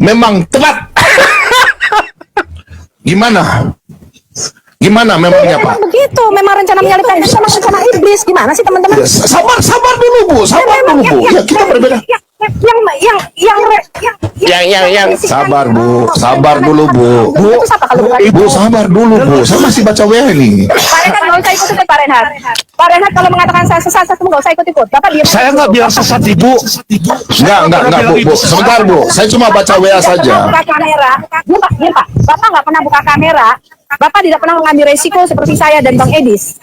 memang tepat. Gimana? Gimana memangnya, Pak? Begitu, memang rencana menyalibkan Isa, memang rencana iblis. Gimana sih teman-teman? Sabar dulu, Bu. Sabar dulu, Bu. Ya, kita berbeda. Sabar, Bu. Sabar dulu, Bu. Ibu sabar dulu, Bu. Saya masih baca WA ini. Pak Renhat nggak usah ikut-ikut, Pak Renhat. Pak Renhat kalau mengatakan saya sesat, saya nggak usah ikut-ikut. Bapak diam. Saya nggak biar sesat, Ibu. Enggak, Bu. Sebentar, Bu. Saya cuma baca WA saja. Buka kamera. Diam, Pak. Bapak nggak pernah buka kamera. Bapak tidak pernah mengambil resiko seperti saya dan Bang Edis.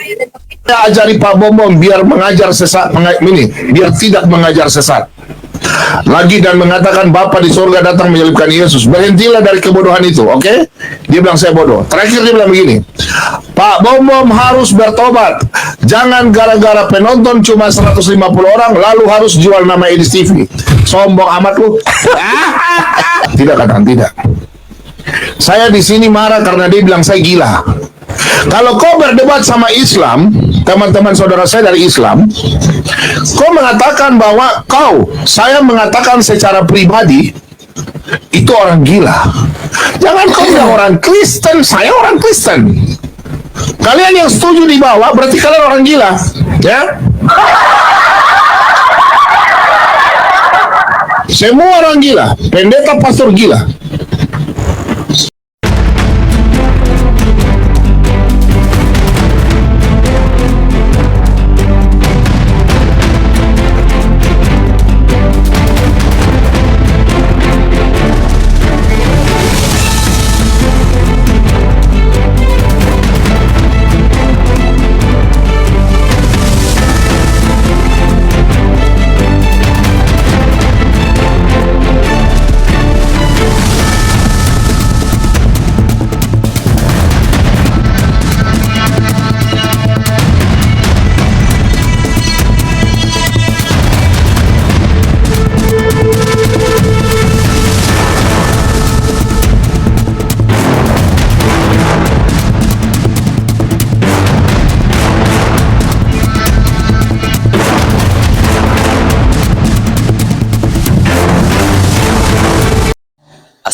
Saya ajari Pak Bom biar mengajar sesat, biar tidak mengajar sesat. Lagi dan mengatakan Bapak di surga datang menyalibkan Yesus. Berhentilah dari kebodohan itu, oke? Dia bilang saya bodoh. Terakhir dia bilang begini, Pak Bom harus bertobat. Jangan gara-gara penonton cuma 150 orang lalu harus jual nama Edis TV. Sombong amat lu. Tidak, kadang tidak. Saya di sini marah karena dia bilang saya gila. Kalau kau berdebat sama Islam, teman-teman saudara saya dari Islam, kau mengatakan bahwa saya mengatakan secara pribadi, itu orang gila. Jangan kau bilang orang Kristen, saya orang Kristen. Kalian yang setuju di bawah, berarti kalian orang gila. Ya? Semua orang gila, pendeta pastor gila.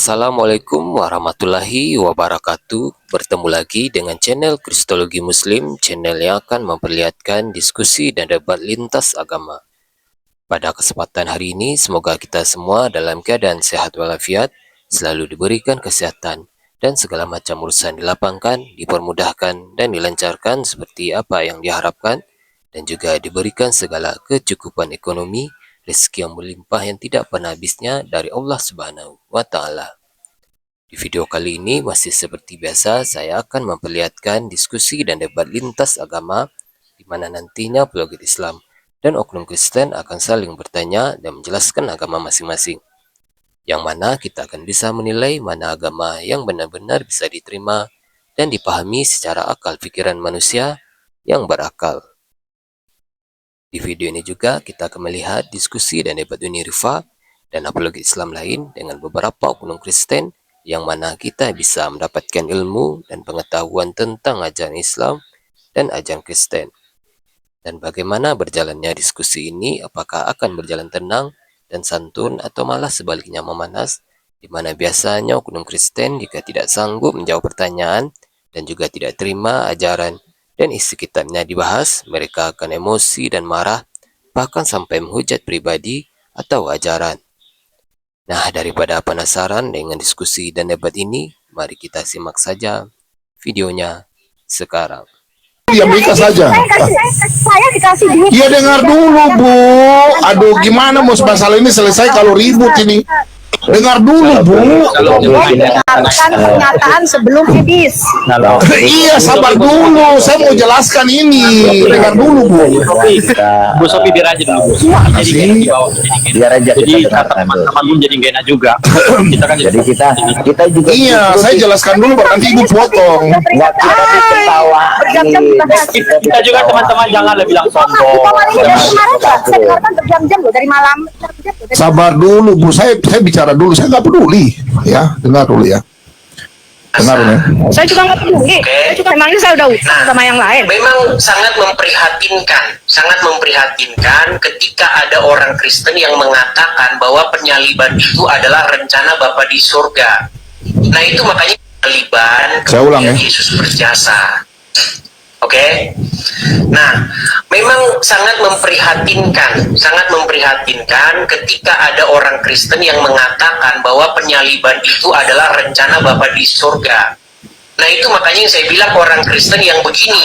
Assalamualaikum warahmatullahi wabarakatuh. Bertemu lagi dengan channel Kristologi Muslim, channel yang akan memperlihatkan diskusi dan debat lintas agama. Pada kesempatan hari ini, semoga kita semua dalam keadaan sehat walafiat, selalu diberikan kesehatan, dan segala macam urusan dilapangkan, dipermudahkan, dan dilancarkan seperti apa yang diharapkan, dan juga diberikan segala kecukupan ekonomi, rezeki yang melimpah yang tidak pernah habisnya dari Allah Subhanahu wa Ta'ala. Di video kali ini masih seperti biasa, saya akan memperlihatkan diskusi dan debat lintas agama, di mana nantinya peloget Islam dan oknum Kristen akan saling bertanya dan menjelaskan agama masing-masing. Yang mana kita akan bisa menilai mana agama yang benar-benar bisa diterima dan dipahami secara akal pikiran manusia yang berakal. Di video ini juga kita akan melihat diskusi dan debat Uni Rifa dan apologi Islam lain dengan beberapa oknum Kristen, yang mana kita bisa mendapatkan ilmu dan pengetahuan tentang ajaran Islam dan ajaran Kristen. Dan bagaimana berjalannya diskusi ini, apakah akan berjalan tenang dan santun atau malah sebaliknya memanas, di mana biasanya oknum Kristen jika tidak sanggup menjawab pertanyaan dan juga tidak terima ajaran dan isi kitabnya dibahas, mereka akan emosi dan marah, bahkan sampai menghujat pribadi atau ajaran. Nah, daripada penasaran dengan diskusi dan debat ini, mari kita simak saja videonya sekarang. Ya, mereka saja. Saya dikasih duit. Ya, dengar dulu, Bu. Aduh, gimana mau masalah ini selesai kalau ribut ini? Dengar dulu, Bu. Mengatakan pernyataan sebelum Edis. Iya, sabar dulu. Saya mau jelaskan ini. Dengar dulu, Bu. Bu Sofi biar aja dulu. Jadi biar aja. Jadi teman-teman pun jadi gak enak juga. Kita kan jadi kita juga. Iya, saya jelaskan dulu, Pak. Nanti Ibu potong. Kita juga teman-teman janganlah bilang sombong. Saya dengarkan berjam-jam loh dari malam. Sabar dulu, Bu. Saya bicara dulu. Saya nggak peduli. Ya, dengar dulu ya. Benar nih. Saya juga nggak peduli. Memangnya saya udah utang sama yang lain. Memang sangat memprihatinkan ketika ada orang Kristen yang mengatakan bahwa penyaliban itu adalah rencana Bapa di surga. Nah itu makanya penyaliban Saya ulang ya. Yesus berjasa. Oke. Nah, memang sangat memprihatinkan ketika ada orang Kristen yang mengatakan bahwa penyaliban itu adalah rencana Bapa di surga. Nah, itu makanya yang saya bilang orang Kristen yang begini.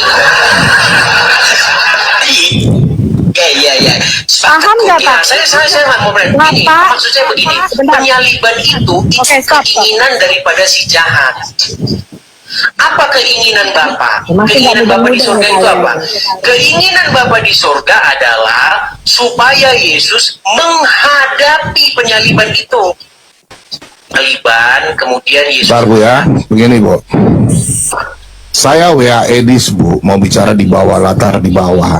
Iya. Paham nggak, Pak? Saya nggak mau berani. Ini Kenapa? maksud saya begini. Sebentar. Penyaliban itu Oke, stop. keinginan daripada si jahat. Apa keinginan Bapa? Masih Keinginan nggak Bapa di mudah surga itu saya. apa? Keinginan Bapa di surga adalah supaya Yesus menghadapi penyaliban itu. Penyaliban, kemudian Yesus. Bentar Bu ya, begini Bu. Saya WA Edis Bu, mau bicara di bawah, latar di bawah.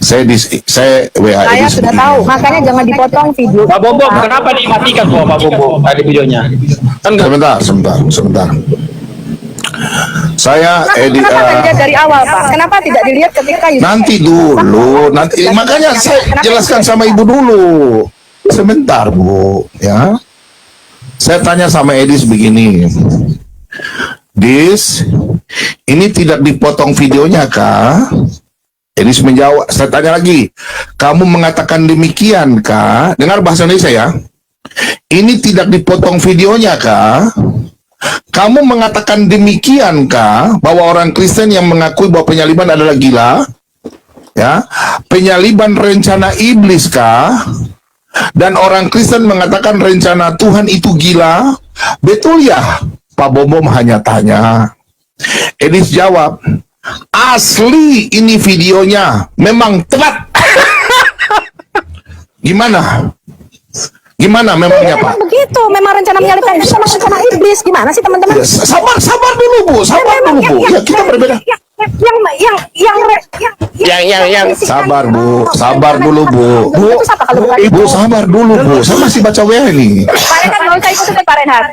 Saya WA Saya Edis sudah begini. tahu, makanya jangan dipotong video. Pak Bobo, kenapa dimatikan Pak Bobo? Ada videonya. Kan nggak Sebentar. Saya Edis. Kenapa tidak dilihat dari awal, Pak? Kenapa tidak dilihat ketika Yesus? Nanti dulu, makanya saya jelaskan sama Ibu dulu. Sebentar Bu, ya. Saya tanya sama Edis begini. Dis, ini tidak dipotong videonya kah? Edis menjawab, saya tanya lagi, kamu mengatakan demikian kah? Dengar bahasa Indonesia ya. Ini tidak dipotong videonya kah? Kamu mengatakan demikian kah? Bahwa orang Kristen yang mengakui bahwa penyaliban adalah gila? Ya, penyaliban rencana iblis kah? Dan orang Kristen mengatakan rencana Tuhan itu gila? Betul ya? Pak Bom hanya tanya. Edis jawab, asli ini videonya, memang tepat. Gimana memangnya Pak? Memang begitu, memang rencana menyalibkan itu sama rencana iblis. Gimana sih teman-teman? Ya, sabar dulu Bu, Ya, kita berbeda. Sabar dulu Bu. Itu siapa kalau bukan Ibu sabar dulu Bu, saya masih baca WA ini. Pak Renhat nggak usah ikut-ikut Pak Renhat.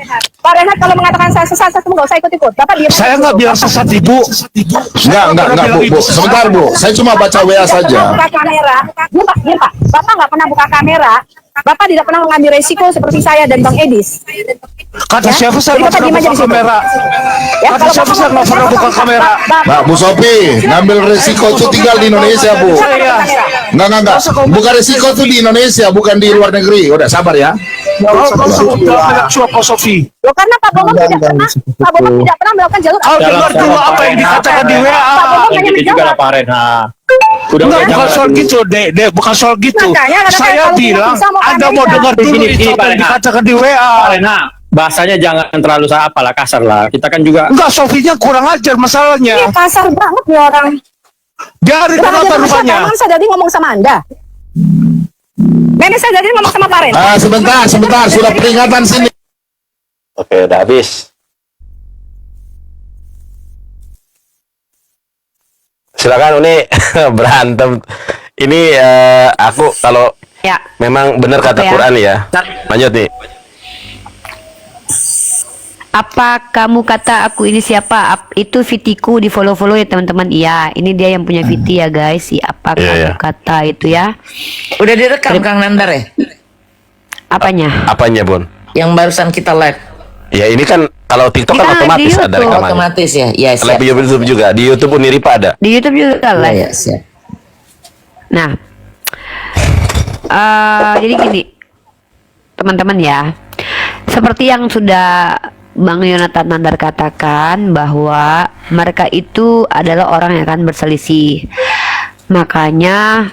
Pak Renhat kalau mengatakan saya sesat, saya nggak usah ikut-ikut. Bapak diam. Saya nggak bilang sesat Ibu. Enggak Bu. Sebentar Bu, saya cuma baca WA saja. Buka kamera. Diam Pak. Bapak nggak pernah buka kamera. Bapak tidak pernah mengambil resiko seperti saya dan Bang Edis. Kata siapa saya Jadi nggak Bapak pernah diam aja buka di situ. kamera. Ya, Kata kalau siapa Bapak saya nggak pernah buka kamera. Mbak Bu Sopi, ngambil resiko itu tinggal di Indonesia Bu. Enggak. Bukan resiko itu di Indonesia, bukan di luar negeri. Udah sabar ya. Sofi. Loh, karena Pak Bambang tidak pernah, melakukan jalur. Kau dengar dulu apa yang dikatakan di WA. Pak Bambang hanya Gitu juga lah menjawab. Pak Renhat. Udah Enggak, bukan jangan. soal gitu, Dek, bukan soal gitu. Makanya, karena Saya kalau tidak bilang, bisa mau Anda mau Amerika. dengar dulu Gini, itu Pak apa yang Renhat. dikatakan di WA. Pak Renhat, bahasanya jangan terlalu apalah kasar lah. Kita kan juga Enggak, Sofinya kurang ajar Ini masalahnya. kasar banget nih orang. Dari Kurang kenapa ajar rupanya? Memang saya jadi ngomong sama Anda. Nenek saya jadi ngomong sama Pak Ren. Sebentar, sudah peringatan sini. Oke, udah habis. Silakan Uni. Berantem. Ini aku kalau Ya. memang benar kata Apa ya? Quran ya. Lanjut nih. Apa kamu kata aku ini siapa? Itu VT-ku, di follow ya teman-teman. Iya, ini dia yang punya VT ya guys. Si apa Iya, kamu iya. kata itu ya? Udah direkam Kang Nandar ya? Apanya? Apanya, Bun? Yang barusan kita live. Ya ini kan kalau TikTok kan Kita otomatis di ada YouTube. rekamannya. Otomatis ya? Iya siap. Live YouTube juga. Di YouTube Uniripa ada. Di YouTube juga Iya live. ya, siap. Nah, jadi gini, teman-teman ya, seperti yang sudah Bang Yonatan Nandar katakan bahwa mereka itu adalah orang yang akan berselisih. Makanya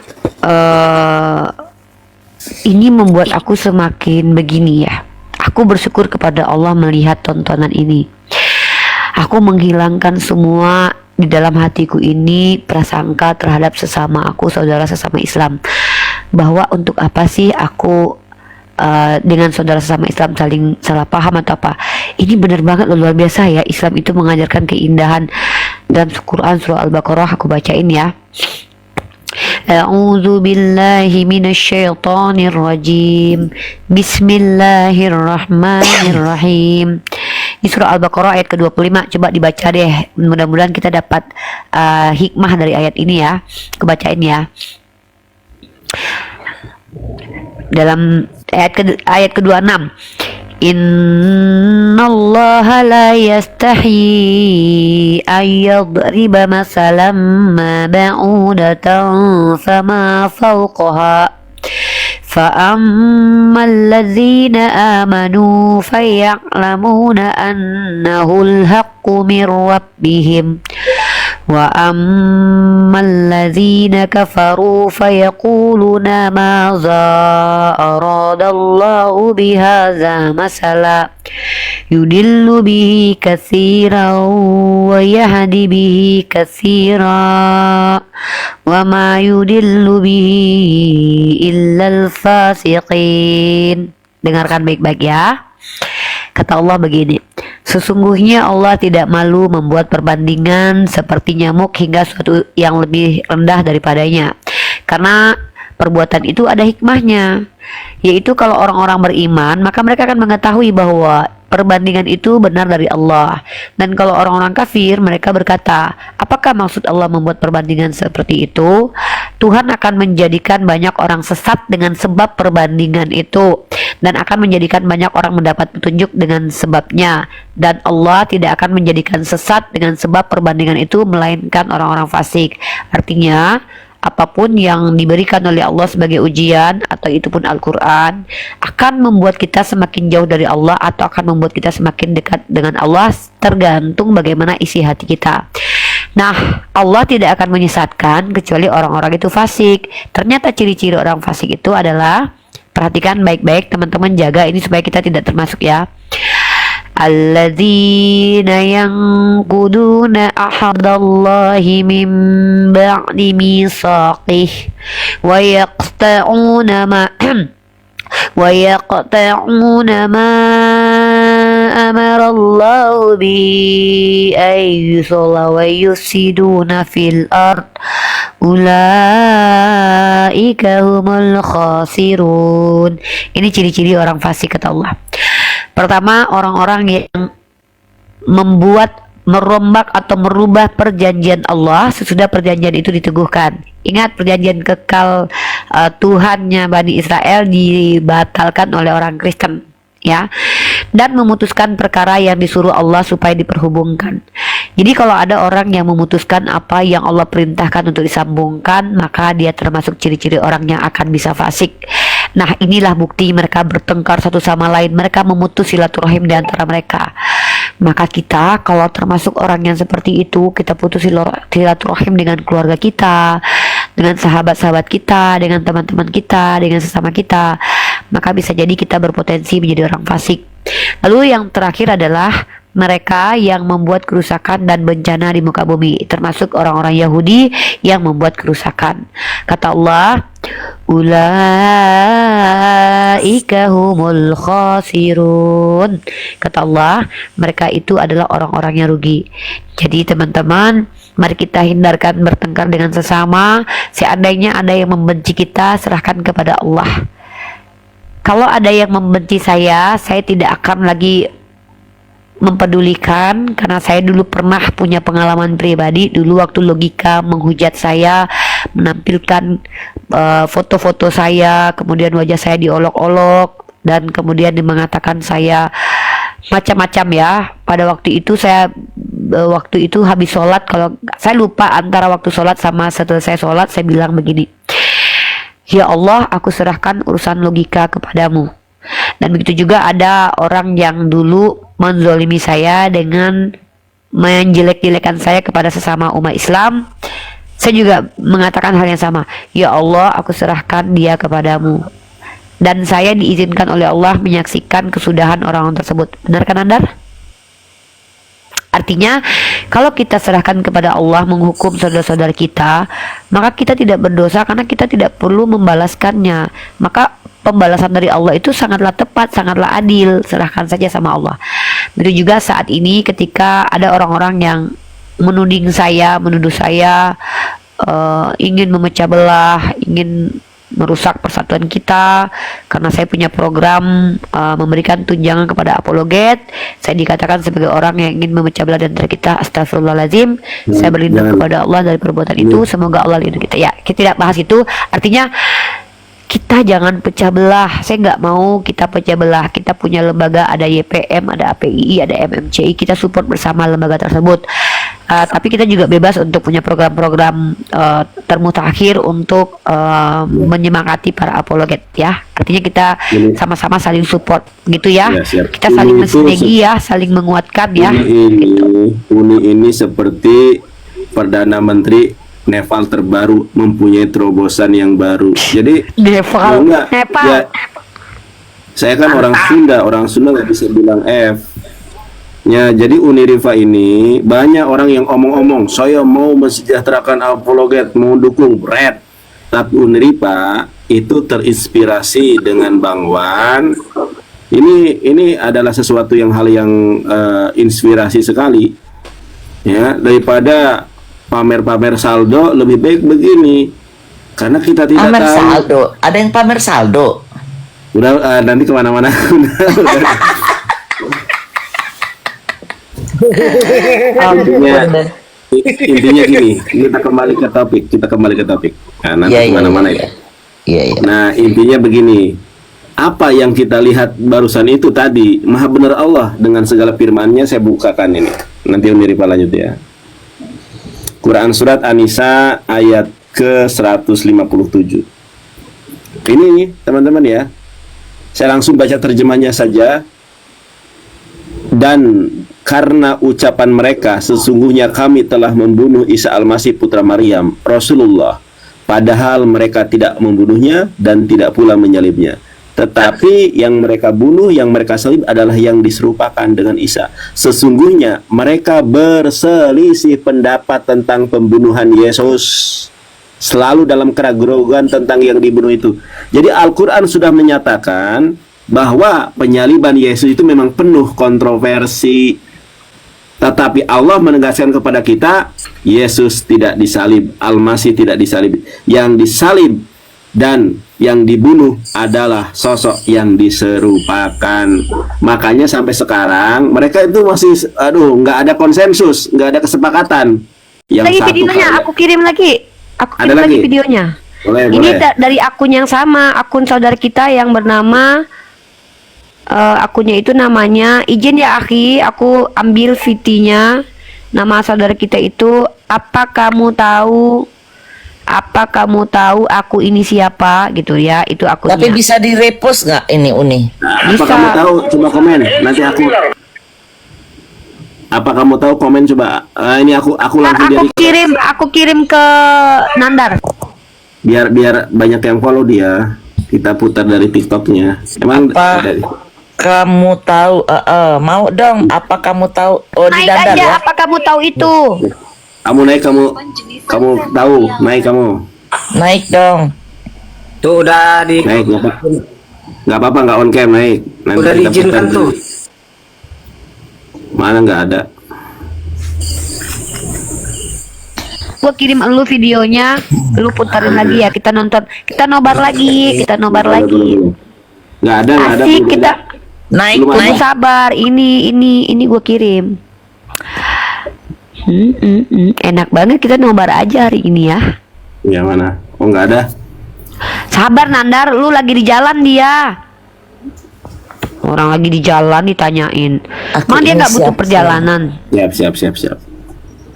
ini membuat aku semakin begini ya. Aku bersyukur kepada Allah melihat tontonan ini. Aku menghilangkan semua di dalam hatiku ini prasangka terhadap sesama aku, saudara sesama Islam, bahwa untuk apa sih aku dengan saudara sesama Islam saling salah paham atau apa. Ini benar banget luar biasa ya. Islam itu mengajarkan keindahan. Dalam Quran surah Al-Baqarah aku bacain ya. A'udzu billahi minasyaitonir rajim. Bismillahirrahmanirrahim. Di surah Al-Baqarah ayat ke-25, coba dibaca deh. Mudah-mudahan kita dapat hikmah dari ayat ini ya. Kebacain ya. Dalam ayat ke-26, Innallaha la yastahi ayyadriba masalam ma ba'udatan fama fawqaha فأما الذين آمنوا فيعلمون أنه الحق من ربهم وأما الذين كفروا فيقولون ماذا أراد الله بهذا مثلا يضل به كثيرا ويهدي به كثيرا وما يضل به إلا الفاسقين. Dengarkan baik-baik ya. Kata Allah begini, sesungguhnya Allah tidak malu membuat perbandingan seperti nyamuk hingga suatu yang lebih rendah daripadanya. Karena perbuatan itu ada hikmahnya, yaitu kalau orang-orang beriman maka mereka akan mengetahui bahwa perbandingan itu benar dari Allah. Dan kalau orang-orang kafir, mereka berkata, apakah maksud Allah membuat perbandingan seperti itu? Tuhan akan menjadikan banyak orang sesat dengan sebab perbandingan itu, dan akan menjadikan banyak orang mendapat petunjuk dengan sebabnya. Dan Allah tidak akan menjadikan sesat dengan sebab perbandingan itu, melainkan orang-orang fasik. Artinya, apapun yang diberikan oleh Allah sebagai ujian, atau itu pun Al-Quran, akan membuat kita semakin jauh dari Allah atau akan membuat kita semakin dekat dengan Allah, tergantung bagaimana isi hati kita. Nah, Allah tidak akan menyesatkan kecuali orang-orang itu fasik. Ternyata ciri-ciri orang fasik itu adalah, perhatikan baik-baik teman-teman, jaga ini supaya kita tidak termasuk ya. Alladzina yanquduna ahadallahi min ba'di mitsaqih wa yaqta'una ma amarallahu bi ayyusalla wa yusiduna fil ard ulaika humul khasirun. Ini ciri-ciri orang fasik kata Allah. Pertama, orang-orang yang merombak atau merubah perjanjian Allah sesudah perjanjian itu diteguhkan. Ingat, perjanjian kekal Tuhannya Bani Israel dibatalkan oleh orang Kristen, ya, dan memutuskan perkara yang disuruh Allah supaya diperhubungkan. Jadi kalau ada orang yang memutuskan apa yang Allah perintahkan untuk disambungkan, maka dia termasuk ciri-ciri orang yang akan bisa fasik. Nah, inilah bukti mereka bertengkar satu sama lain, mereka memutus silaturahim di antara mereka. Maka kita kalau termasuk orang yang seperti itu, kita putus silaturahim dengan keluarga kita, dengan sahabat-sahabat kita, dengan teman-teman kita, dengan sesama kita, maka bisa jadi kita berpotensi menjadi orang fasik. Lalu yang terakhir adalah mereka yang membuat kerusakan dan bencana di muka bumi, termasuk orang-orang Yahudi yang membuat kerusakan. Kata Allah, ulaika humul khasirun. Kata Allah, mereka itu adalah orang-orang yang rugi. Jadi teman-teman, mari kita hindarkan bertengkar dengan sesama. Seandainya ada yang membenci kita, serahkan kepada Allah. Kalau ada yang membenci saya tidak akan lagi mempedulikan, karena saya dulu pernah punya pengalaman pribadi. Dulu waktu logika menghujat saya, menampilkan foto-foto saya, kemudian wajah saya diolok-olok, dan kemudian mengatakan saya macam-macam ya. Pada waktu itu saya habis sholat, kalau saya lupa antara waktu sholat sama setelah saya sholat, saya bilang begini, ya Allah, aku serahkan urusan logika kepadamu. Dan begitu juga ada orang yang dulu menzolimi saya dengan menjelek-jelekan saya kepada sesama umat Islam. Saya juga mengatakan hal yang sama, ya Allah, aku serahkan dia kepadamu. Dan saya diizinkan oleh Allah menyaksikan kesudahan orang tersebut. Benar kan Andar? Artinya, kalau kita serahkan kepada Allah menghukum saudara-saudara kita, maka kita tidak berdosa karena kita tidak perlu membalaskannya. Maka pembalasan dari Allah itu sangatlah tepat, sangatlah adil. Serahkan saja sama Allah. Begitu juga saat ini ketika ada orang-orang yang menuduh saya ingin memecah belah, ingin merusak persatuan kita karena saya punya program memberikan tunjangan kepada apologet. Saya dikatakan sebagai orang yang ingin memecah belah di antara kita. Astagfirullahaladzim. Saya berlindung kepada Allah dari perbuatan itu. Semoga Allah lindungi kita. Ya, kita tidak bahas itu. Artinya kita jangan pecah belah. Saya nggak mau kita pecah belah. Kita punya lembaga, ada YPM, ada APII, ada MMCI. Kita support bersama lembaga tersebut. Tapi kita juga bebas untuk punya program-program termutakhir untuk menyemangati para apologet ya. Artinya kita sama-sama saling support gitu ya. Kita saling mensinergi ya, saling menguatkan ya. Uni ini seperti Perdana Menteri Nepal terbaru, mempunyai terobosan yang baru. Jadi Nepal. Ya, saya kan orang Sunda nggak bisa bilang F. Ya, jadi Unirifa ini banyak orang yang omong-omong, saya mau mensejahterakan apologet, mau dukung Red. Tapi Unirifa itu terinspirasi dengan Bang Wan. Ini adalah sesuatu yang hal yang inspirasi sekali. Ya, daripada pamer-pamer saldo, lebih baik begini. Karena kita tidak Pamer tahu. saldo, ada yang pamer saldo. Udah nanti kemana-mana. Intinya gini, kita kembali ke topik. Nah, nanti kemana-mana ya. Nah, intinya begini, apa yang kita lihat barusan itu tadi, Maha benar Allah dengan segala firman-Nya. Saya bukakan ini, nanti Unirifa lanjut ya. Quran surat An-Nisa ayat ke 157. Ini teman-teman ya, saya langsung baca terjemahnya saja. Dan karena ucapan mereka, sesungguhnya kami telah membunuh Isa Al-Masih putra Maryam, Rasulullah, padahal mereka tidak membunuhnya dan tidak pula menyalibnya. Tetapi yang mereka bunuh, yang mereka salib adalah yang diserupakan dengan Isa. Sesungguhnya mereka berselisih pendapat tentang pembunuhan Yesus, selalu dalam keraguan tentang yang dibunuh itu. Jadi Al-Quran sudah menyatakan bahwa penyaliban Yesus itu memang penuh kontroversi. Tetapi Allah menegaskan kepada kita, Yesus tidak disalib, Al-Masih tidak disalib. Yang disalib dan yang dibunuh adalah sosok yang diserupakan. Makanya sampai sekarang mereka itu masih, nggak ada konsensus, nggak ada kesepakatan. Yang Lagi satu videonya, aku kirim lagi. Aku kirim lagi videonya. Ini dari akun yang sama, akun saudara kita yang bernama akunnya itu namanya, izin ya Akhi, aku ambil VT-nya. Nama saudara kita itu, apa kamu tahu aku ini siapa gitu ya, itu akunnya. Tapi bisa di-repost nggak ini Uni? Apa kamu tahu? Coba komen. Nanti apa kamu tahu, komen coba. Ini aku langsung aku kirim ke Nandar. Biar banyak yang follow dia. Kita putar dari TikToknya. Emang kamu tahu? Mau dong. Apa kamu tahu? Oh, naik di Nandar aja. ya. Apa kamu tahu itu? Kamu naik, kamu tahu, naik kamu. Naik dong. Tuh udah di Naik, nggak apa-apa, nggak on cam, naik. Nanti udah kita diizinkan putar tuh. dulu. Mana nggak ada? Gua kirim lu videonya, lu putarin lagi ya, kita nonton, kita nobar lagi. Nggak ada. Asik belum kita. ada. Naik, Belum Tunggu naik. sabar, ini gua kirim. Enak banget, kita nobar aja hari ini ya. Yang mana? Oh, nggak ada. Sabar Nandar, lu lagi di jalan dia. Orang lagi di jalan ditanyain. Emang dia nggak butuh perjalanan? Siap.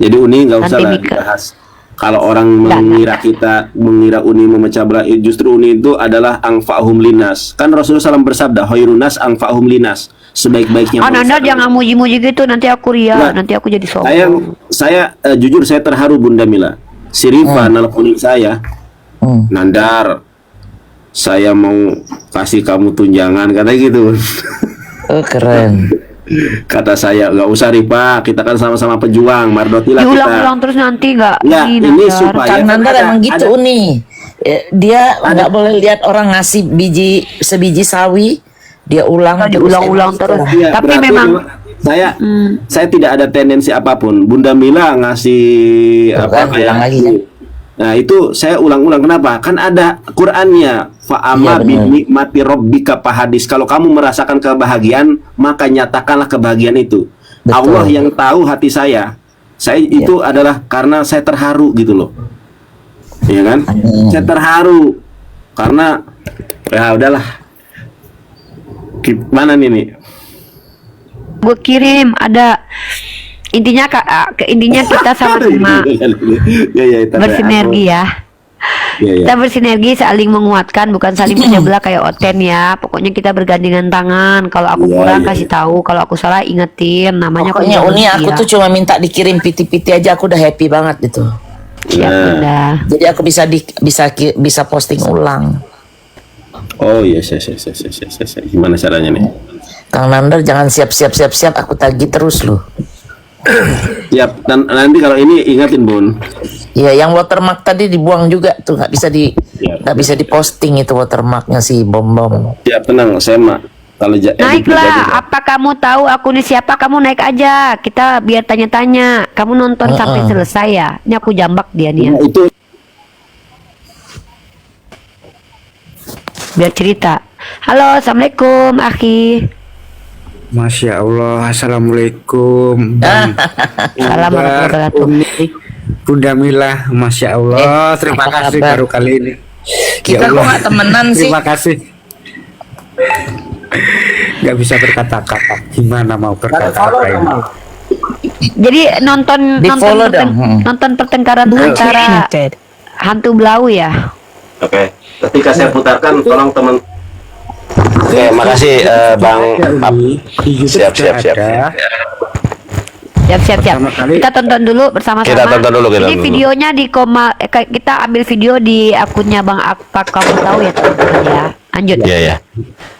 Jadi Uni nggak usah Nanti lah Mika. dibahas. Kalau orang mengira Uni memecah belah, justru Uni itu adalah angfa'hum linas. Kan Rasulullah SAW bersabda, khairunas angfa'hum linas. Sebaik-baiknya. Nandar jangan muji-muji gitu, nanti aku ria, Nah, nanti aku jadi sombong. Saya jujur saya terharu Bunda Mila. Si Rifa nelponin saya, Nandar, saya mau kasih kamu tunjangan, katanya gitu. Oh, keren. Kata saya, nggak usah Rifa, kita kan sama-sama pejuang, mardoti lah kita. Diulang-ulang terus nanti nggak? Ya, ini Nandar. supaya Kang Nandar emang gitu ada- Uni. Dia nggak boleh lihat orang ngasih sebiji sawi, dia ulang Terus. Iya, Tapi berarti memang saya tidak ada tendensi apapun. Bunda Mila ngasih Tuh kan, bilang lagi kan. Nah, itu saya ulang-ulang. Kenapa? Kan ada Qur'annya. Fa'ama Iya, benar. binikmati rabbika fahadis. Kalau kamu merasakan kebahagiaan, maka nyatakanlah kebahagiaan itu. Betul. Allah yang tahu hati saya. Saya itu adalah karena saya terharu gitu loh. Iya kan? Saya terharu karena ya udahlah. Gimana nih? Gue kirim ada intinya intinya kita sama-sama Ya, bersinergi ya. Ya. Kita bersinergi saling menguatkan, bukan saling pecah belah kayak Oten ya. Pokoknya kita bergandengan tangan. Kalau aku Iya, kurang iya, kasih tahu, kalau aku salah ingetin. Namanya Pokoknya kok Uni manusia. aku tuh cuma minta dikirim piti-piti aja aku udah happy banget gitu. Siap, Nah. Bunda. Jadi aku bisa posting ulang. Oh iya, saya. Gimana caranya nih? Kang Nandar jangan siap, aku tagih terus loh. Ya, nanti kalau ini ingatin Bun. Iya, yang watermark tadi dibuang juga tuh, nggak Ya. bisa diposting itu watermarknya si bom. Ya tenang, saya mah kalau Naiklah, apa kamu tahu aku nih siapa? Kamu naik aja. Kita biar tanya-tanya. Kamu nonton sampai selesai ya. Ini aku jambak dia nih ya. itu Biar cerita. Halo, assalamualaikum, Akhi. Masya Allah, assalamualaikum. Bang Salam warahmatullahi wabarakatuh. Umi, Bunda Mila, Masya Allah. Terima apa kasih kabar? baru kali ini. Kita kok nggak temenan sih? Terima kasih. Nggak bisa berkata-kata. Gimana mau berkata-kata ini? Jadi nonton Di-follow dong. nonton pertengkaran antara hantu belau ya. Oke. Ketika saya putarkan, tolong teman. Oke, makasih Bang Pap. Di YouTube Siap. juga ada. Siap. Pertama kali- Kita tonton dulu bersama-sama. Kita tonton dulu, Ini videonya kita ambil video di akunnya Bang Apa kamu tahu ya teman-teman ya. Lanjut. Iya ya.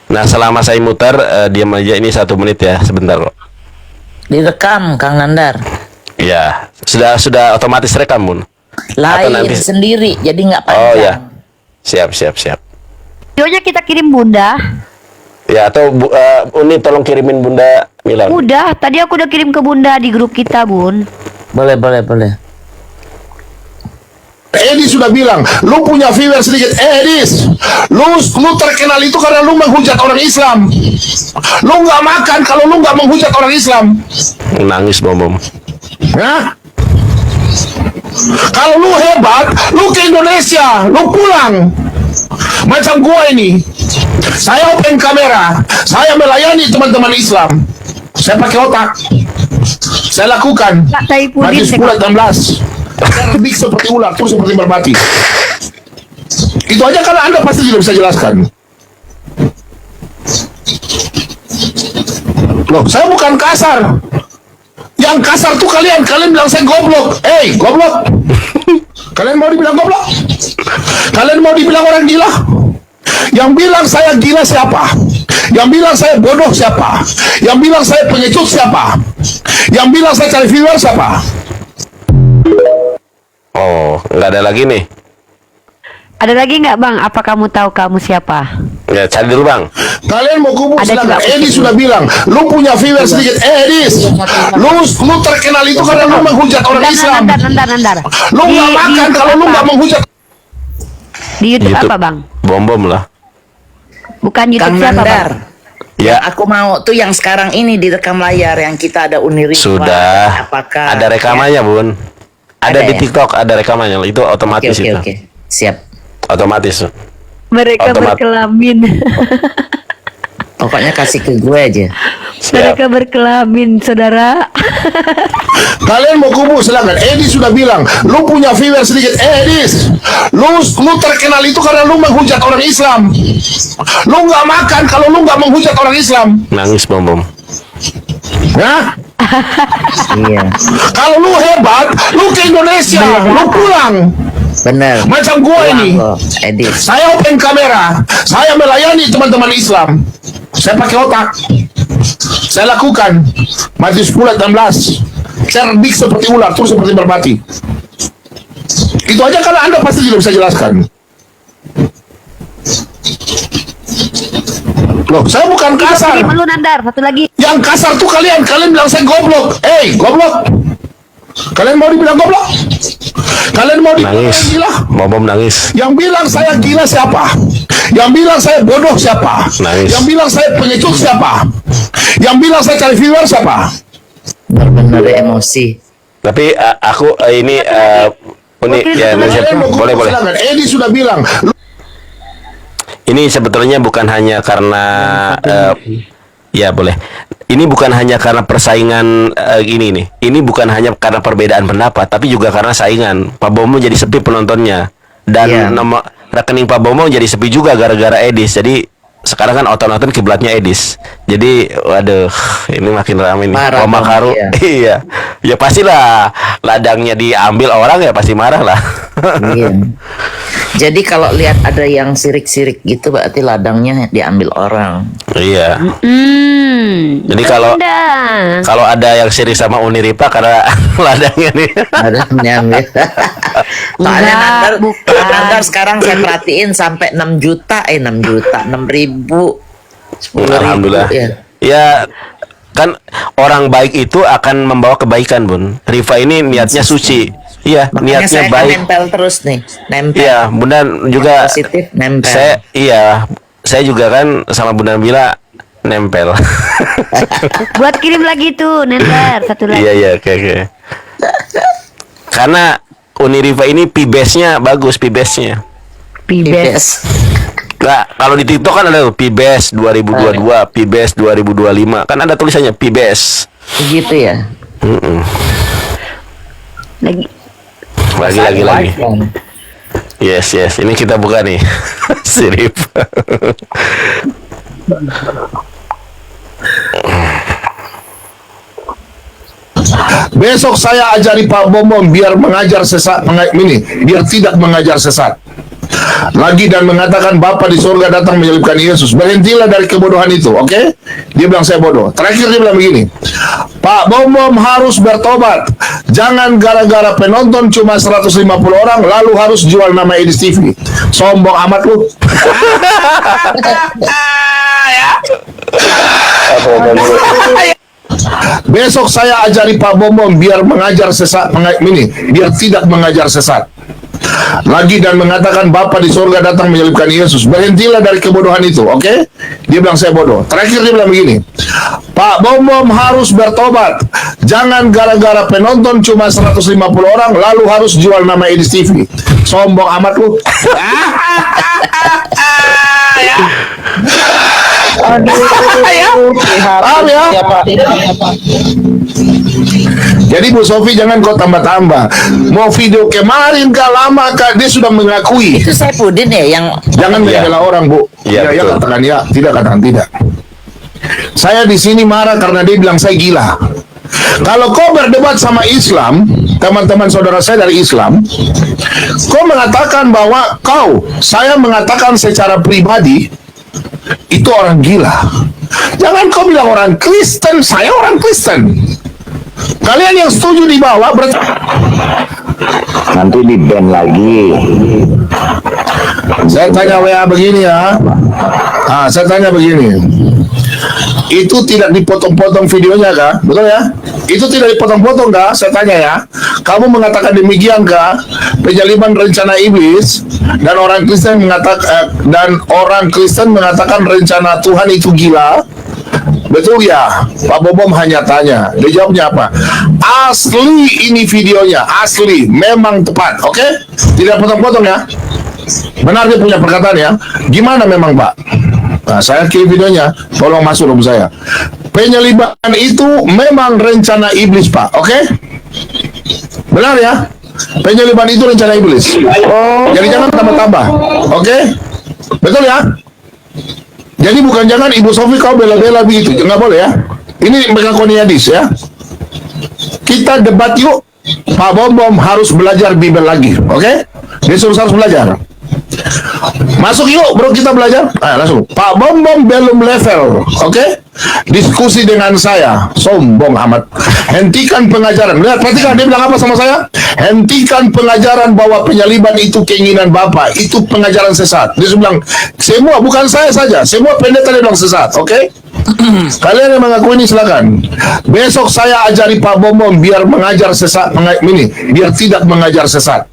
Nah, selama saya muter diam aja ini 1 menit ya, sebentar kok. Direkam Kang Nandar. Ya, sudah otomatis rekam Bun. Atau Lain nanti- sendiri, jadi nggak Oh panjang. ya. Siap. Videonya kita kirim Bunda. Ya, atau Uni tolong kirimin Bunda Mila. Udah, tadi aku udah kirim ke Bunda di grup kita, Bun. Boleh. Edis sudah bilang, lu punya viewer sedikit. Edis, lu terkenal itu karena lu menghujat orang Islam. Lu nggak makan kalau lu nggak menghujat orang Islam. Nangis bom. Hah? Kalau lu hebat, lu ke Indonesia, lu pulang. Macam gua ini, saya open kamera, saya melayani teman-teman Islam. Saya pakai otak, saya lakukan. Kak Saipudin, Mati 10 16. Terbik seperti ular, terus seperti merpati. Itu aja kalau Anda pasti tidak bisa jelaskan. Loh, saya bukan kasar. Yang kasar tuh kalian bilang saya goblok. Goblok. Kalian mau dibilang goblok? Kalian mau dibilang orang gila? Yang bilang saya gila siapa? Yang bilang saya bodoh siapa? Yang bilang saya pengecut siapa? Yang bilang saya cari viewer siapa? Oh, nggak ada lagi nih. Ada lagi nggak Bang? Apa kamu tahu kamu siapa? Ya, cari dulu Bang. Kalian mau kubur Ada silakan. juga. Edis sudah bilang, lu punya viewer sedikit. Edis, lu terkenal itu karena lu menghujat orang Islam. Nandar. Lu nggak makan kalau lu nggak menghujat. Di YouTube apa Bang? Bom lah. Bukan YouTube Kang siapa Bang? Nandar. Ya, Aku mau tuh yang sekarang ini direkam layar yang kita ada Unirikwa. sudah. Apakah Ada rekamannya Bun. Ada Ada di ya? TikTok, ada rekamannya. Itu otomatis itu. Oke. Siap. Otomatis. Mereka Otomat- berkelamin. Pokoknya kasih ke gue aja. Siap. Mereka berkelamin, saudara. Kalian mau kubur silakan. Edis sudah bilang, lu punya viewer sedikit. Edis, lu terkenal itu karena lu menghujat orang Islam. Lu nggak makan kalau lu nggak menghujat orang Islam. Nangis bom. Hah? Iya. Kalau lu hebat, lu ke Indonesia, lu pulang. Bener. Macam gua ini, Edis. saya open kamera, saya melayani teman-teman Islam. Saya pakai otak, saya lakukan. Mati 10 16. Cerdik seperti ular, terus seperti merpati. Itu aja kalau Anda pasti tidak bisa jelaskan. Loh, saya bukan kasar. Kirim lu Nandar, satu lagi. Yang kasar tuh kalian bilang saya goblok. Goblok. Kalian mau dibilang goblok? Kalian mau dibilang Nangis. gila? Bom nangis. Yang bilang saya gila siapa? Yang bilang saya bodoh siapa? Nangis. Yang bilang saya pengecut siapa? Yang bilang saya cari viewer siapa? Benar-benar emosi. Tapi aku ini ya Nasir, Kalian mau boleh goblok, boleh. silakan. Edi sudah bilang. Ini sebetulnya bukan hanya karena ya boleh. Ini bukan hanya karena persaingan ini nih. Ini bukan hanya karena perbedaan pendapat, tapi juga karena saingan. Pak Bomo jadi sepi penontonnya dan Iya. nama rekening Pak Bomo jadi sepi juga gara-gara Edis. Jadi sekarang kan otot-otot kiblatnya Edis. Jadi waduh, ini makin ramai nih. Marah Oma dong, Karu. iya. Iya. Ya pastilah ladangnya diambil orang ya pasti marah lah. Iya. Jadi kalau lihat ada yang sirik-sirik gitu berarti ladangnya diambil orang. Iya. Jadi Bunda. kalau ada yang sirik sama Uniripa karena ladangnya nih. Ada yang diambil. Soalnya Enggak, Nandar, bukan. Nandar sekarang saya perhatiin sampai 6 juta, 6.000, 10.000. Alhamdulillah. Ya. Ya kan orang baik itu akan membawa kebaikan, Bun. Rifa ini niatnya suci. Iya, Makanya niatnya saya kan baik. nempel terus nih, nempel. Iya, Bunda juga Positif nempel. saya juga kan sama Bunda Bila nempel. Buat kirim lagi tuh, nempel satu lagi. Iya, oke. Karena Unirifa ini P-base-nya bagus, P-base-nya. Pibes. Nah, kalau di TikTok kan ada tuh P-base 2022, P-base 2025. Kan ada tulisannya P-base. Gitu ya. Lagi. Lagi. Yes. Ini kita buka nih. Sirip. Besok saya ajari Pak Bombom biar mengajar sesat biar tidak mengajar sesat. Lagi dan mengatakan Bapa di surga datang menyelipkan Yesus. Berhentilah dari kebodohan itu, oke? Dia bilang saya bodoh. Terakhir dia bilang begini, Pak Bombom harus bertobat. Jangan gara-gara penonton cuma 150 orang lalu harus jual nama Edis TV. Sombong amat lu. Besok saya ajari Pak Bombom biar mengajar sesat biar tidak mengajar sesat. Lagi dan mengatakan Bapa di surga datang menyelipkan Yesus. Berhentilah dari kebodohan itu, oke? Dia bilang saya bodoh. Terakhir dia bilang begini, Pak Bombom harus bertobat. Jangan gara-gara penonton cuma 150 orang lalu harus jual nama Edis TV. Sombong amat lu. Paham ya? Jadi Bu Sofi jangan kau tambah-tambah. Mau video kemarin kah lama kah dia sudah mengakui. Itu saya Pudin ya yang Jangan membela orang, Bu. Iya, Ya, betul. katakan ya, tidak katakan tidak. Saya di sini marah karena dia bilang saya gila. Kalau kau berdebat sama Islam, teman-teman saudara saya dari Islam, kau mengatakan bahwa saya mengatakan secara pribadi, itu orang gila. Jangan kau bilang orang Kristen, saya orang Kristen. Kalian yang setuju di bawah berarti Nanti di ban lagi. saya tanya WA begini ya. Saya tanya begini. Itu tidak dipotong-potong videonya kah? Betul ya? Itu tidak dipotong-potong kah? Saya tanya ya. Kamu mengatakan demikian kah? Penyaliban rencana iblis dan orang Kristen mengatakan rencana Tuhan itu gila. Betul ya? Pak Bobom hanya tanya. Dia jawabnya apa? Asli ini videonya, asli, memang tepat. Oke? Tidak potong-potong ya? Benar dia punya perkataan ya? Gimana memang Pak? Nah, saya kirim videonya, tolong masuk rumah saya. Penyelibakan itu memang rencana iblis Pak, oke? Benar ya? Penyelibakan itu rencana iblis. Jadi jangan tambah-tambah, oke? Betul ya? Jadi bukan jangan Ibu Sofi kau bela-bela begitu, nggak boleh ya? Ini Megakoniadis ya. Kita debat yuk. Pak Bombom harus belajar Bible lagi, oke? Dia harus belajar. Masuk yuk bro, kita belajar. Langsung. Pak Bombom belum level, oke? Diskusi dengan saya. Sombong amat. Hentikan pengajaran. Lihat, perhatikan dia bilang apa sama saya? Hentikan pengajaran bahwa penyaliban itu keinginan Bapa. Itu pengajaran sesat. Dia bilang, semua, bukan saya saja. Semua pendeta dia bilang sesat, oke? Kalian yang mengaku ini silakan. Besok saya ajari Pak Bombom biar mengajar sesat biar tidak mengajar sesat.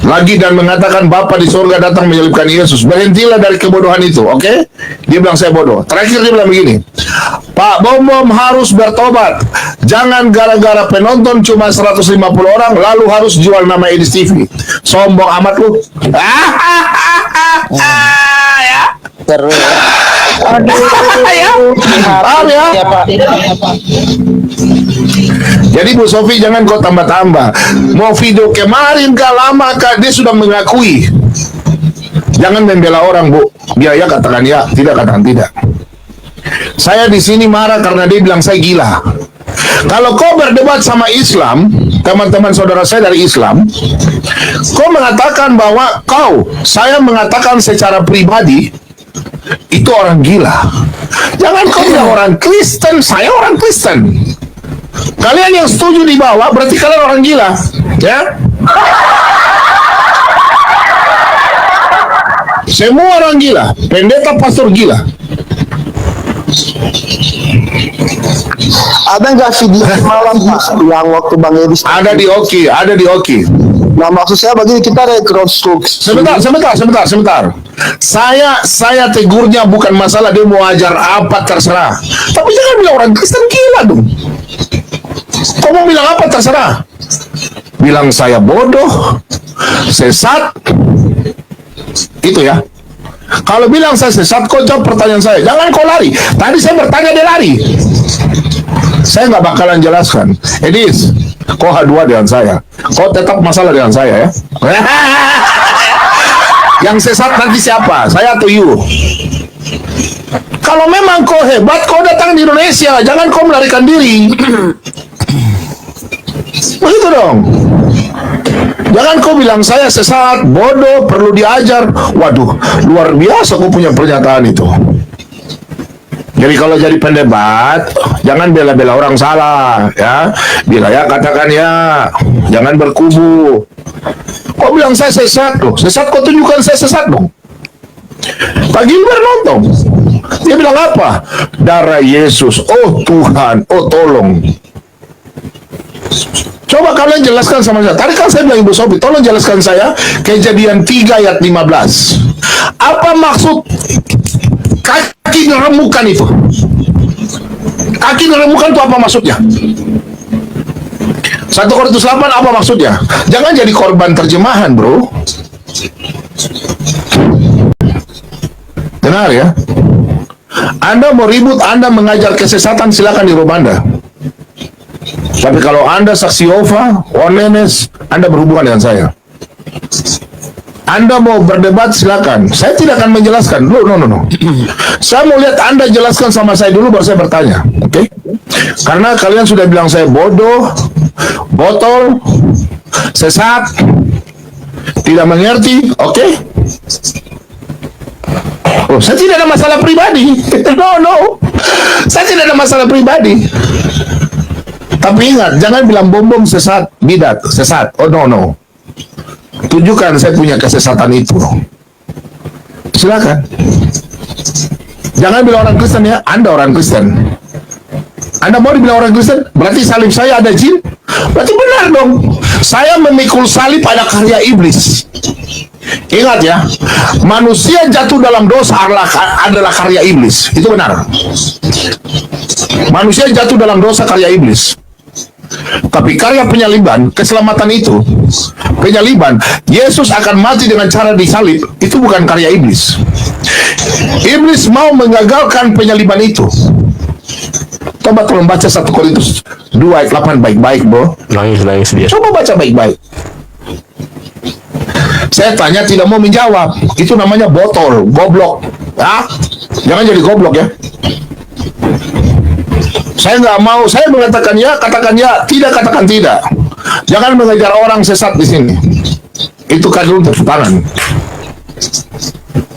Lagi dan mengatakan Bapa di surga datang menyelipkan Yesus. Berhentilah dari kebodohan itu, oke? Dia bilang saya bodoh. Terakhir dia bilang begini, Pak Bombom harus bertobat. Jangan gara-gara penonton cuma 150 orang lalu harus jual nama Edis TV. Sombong amat lu. Ya. Terus Paham ya? Jadi Bu Sofi jangan kau tambah-tambah. Mau video kemarin kah lama kah dia sudah mengakui. Jangan membela orang Bu. Dia ya katakan ya, tidak katakan tidak. Saya di sini marah karena dia bilang saya gila. Kalau kau berdebat sama Islam, teman-teman saudara saya dari Islam, kau mengatakan bahwa saya mengatakan secara pribadi itu orang gila. Jangan kau bilang orang Kristen, saya orang Kristen. Kalian yang setuju di bawah berarti kalian orang gila, ya? Semua orang gila, pendeta pastor gila. Ada nggak video malam Pak yang waktu Bang Edis? Ada di Oki, ada di Oki. Nah maksud saya begini, kita rekonstruksi. Sebentar. Saya tegurnya bukan masalah dia mau ajar apa terserah. Tapi jangan bilang orang Kristen gila dong. Kau mau bilang apa terserah. Bilang saya bodoh, sesat, itu ya. Kalau bilang saya sesat, kau jawab pertanyaan saya. Jangan kau lari. Tadi saya bertanya dia lari. Saya nggak bakalan jelaskan. Edis, kau H2 dengan saya. Kau tetap masalah dengan saya ya. Yang sesat nanti siapa? Saya atau you? Kalau memang kau hebat, kau datang di Indonesia. Jangan kau melarikan diri. Begitu dong. Jangan kau bilang saya sesat, bodoh, perlu diajar. Waduh, luar biasa kau punya pernyataan itu. Jadi kalau jadi pendebat, jangan bela-bela orang salah, ya. Bila ya katakan ya, jangan berkubu. Kau bilang saya sesat loh, sesat kau tunjukkan saya sesat dong. Pak Gilbert nonton, dia bilang apa? Darah Yesus, oh Tuhan, oh tolong. Coba kalian jelaskan sama saya. Tadi kan saya bilang Ibu Sofi, tolong jelaskan saya Kejadian 3 ayat 15. Apa maksud kaki diremukan itu? Kaki diremukan itu apa maksudnya? 1 Korintus 8 apa maksudnya? Jangan jadi korban terjemahan, bro. Benar ya? Anda mau ribut, Anda mengajar kesesatan, silakan di rumah Anda. Tapi kalau Anda saksi Yehova, Onenes, Anda berhubungan dengan saya. Anda mau berdebat silakan. Saya tidak akan menjelaskan. No. Saya mau lihat Anda jelaskan sama saya dulu baru saya bertanya. Oke? Karena kalian sudah bilang saya bodoh, botol, sesat, tidak mengerti. Oke? Oh, saya tidak ada masalah pribadi. No. Saya tidak ada masalah pribadi. Tapi ingat, jangan bilang bom sesat, bidat, sesat. Oh no. Tunjukkan saya punya kesesatan itu. Silakan. Jangan bilang orang Kristen ya, Anda orang Kristen. Anda mau dibilang orang Kristen, berarti salib saya ada jin? Berarti benar dong. Saya memikul salib ada karya iblis. Ingat ya, manusia jatuh dalam dosa adalah karya iblis. Itu benar. Manusia jatuh dalam dosa karya iblis. Tapi karya penyaliban, keselamatan itu, penyaliban, Yesus akan mati dengan cara disalib, itu bukan karya iblis. Iblis mau mengagalkan penyaliban itu. Coba tolong baca 1 Korintus 2 ayat 8 baik-baik, bro. Nangis dia. Coba baca baik-baik. Saya tanya tidak mau menjawab. Itu namanya botol, goblok. Ah, jangan jadi goblok ya. Saya nggak mau, saya mengatakan ya, katakan ya, tidak katakan tidak. Jangan mengejar orang sesat di sini. Itu kadung tepuk tangan.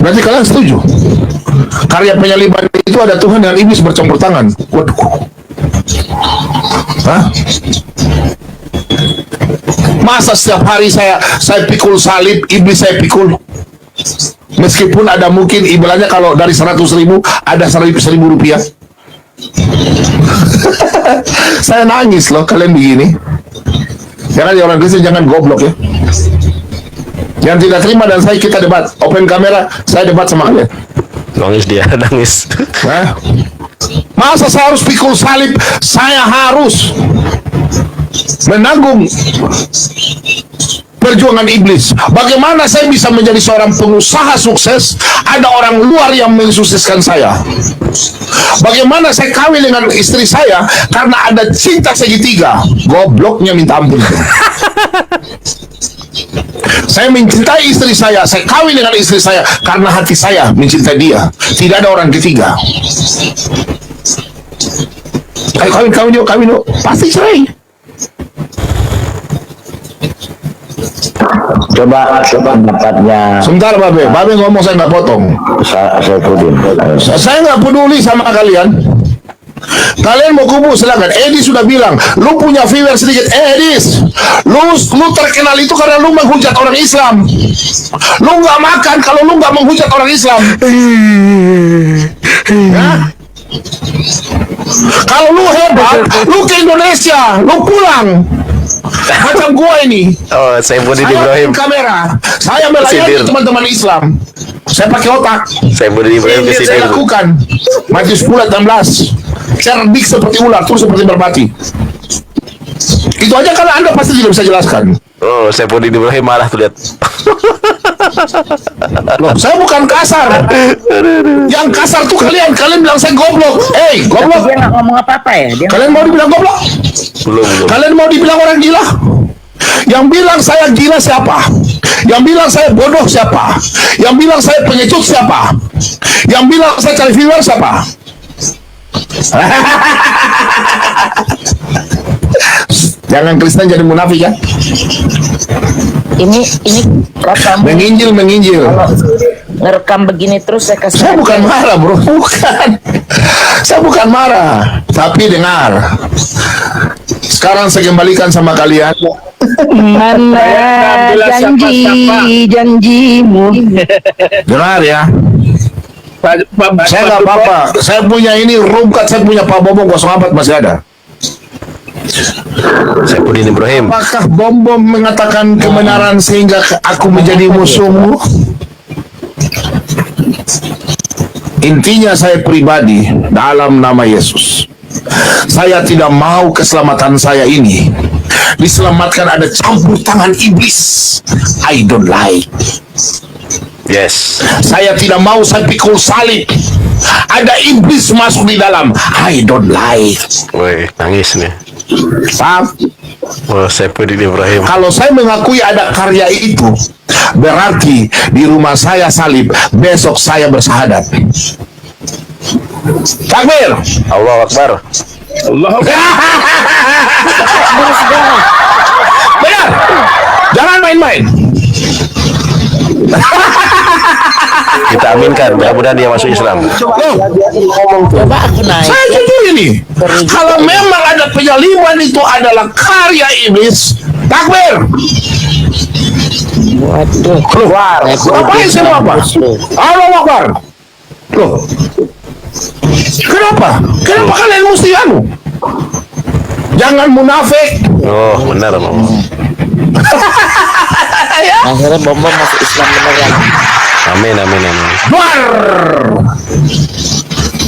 Berarti kalian setuju? Karya penyaliban itu ada Tuhan dan iblis bercampur tangan. Waduh. Hah? Masa setiap hari saya pikul salib, iblis saya pikul? Meskipun ada mungkin ibaratnya kalau dari 100.000 ada 1.000 rupiah. Saya nangis loh kalian begini. Jangan orang Kristen jangan goblok ya. Yang tidak terima dan saya kita debat, open kamera, saya debat sama kalian. Nangis dia, nangis. Hah? Masa saya harus pikul salib? Saya harus menanggung perjuangan iblis. Bagaimana saya bisa menjadi seorang pengusaha sukses? Ada orang luar yang mensukseskan saya. Bagaimana saya kawin dengan istri saya karena ada cinta segitiga? Gobloknya minta ampun. Saya mencintai istri saya kawin dengan istri saya karena hati saya mencintai dia. Tidak ada orang ketiga. Ayo kawin yuk, pasti cerai. Coba pendapatnya Sebentar Babe ngomong saya nggak potong. Saya nggak peduli sama kalian. Kalian mau kubu silakan. Edi sudah bilang, lu punya viewer sedikit. Edis, lu terkenal itu karena lu menghujat orang Islam. Lu nggak makan kalau lu nggak menghujat orang Islam. Ya? Kalau lu hebat, lu ke Indonesia, lu pulang. Macam gua ini. Oh, saya Budi Ibrahim. Kamera. Saya melayani teman-teman Islam. Saya pakai otak. Saya Budi Ibrahim Ini saya lakukan. Matius 10:16. Cerdik seperti ular, terus seperti merpati. Itu aja kalau Anda pasti tidak bisa jelaskan. Oh, saya Budi Ibrahim marah tuh lihat. Loh, saya bukan kasar. Yang kasar tuh kalian bilang saya goblok. Goblok. Dia nggak ngomong apa-apa ya? Kalian mau dibilang goblok? Belum. Kalian mau dibilang orang gila? Yang bilang saya gila siapa? Yang bilang saya bodoh siapa? Yang bilang saya pengecut siapa? Yang bilang saya cari viewer siapa? Jangan Kristen jadi munafik ya. Ini rekam. Menginjil. Kalau ngerekam begini terus saya kasih. Saya bukan marah bro, bukan. Saya bukan marah, tapi dengar. Sekarang saya kembalikan sama kalian. Mana janjimu? Dengar ya. Saya nggak apa-apa. Saya punya ini rumkat, saya punya Pak Bobo 04 masih ada. Saya Budi Ibrahim. Apakah Bom mengatakan kebenaran sehingga aku menjadi musuhmu? Intinya saya pribadi dalam nama Yesus, saya tidak mau keselamatan saya ini diselamatkan ada campur tangan iblis. I don't like. Yes. Saya tidak mau saya pikul salib ada iblis masuk di dalam. I don't like. Woi, nangis nih. Paham? Oh, saya Budi Ibrahim. Kalau saya mengakui ada karya itu, berarti di rumah saya salib, besok saya bersahadat. Takbir. Allahu Akbar. Benar. Jangan main-main. Kita aminkan, mudah-mudahan dia masuk Islam. Coba aku naik. Saya jujur ini. Kalau memang ada penyaliban itu adalah karya iblis, takbir. Waduh. Keluar. Ngapain semua Pak? Allahu Akbar. Loh. Kenapa? Kenapa kalian mesti anu? Jangan munafik. Oh, benar, Bang. Akhirnya Bom masuk Islam beneran. Amin. Keluar.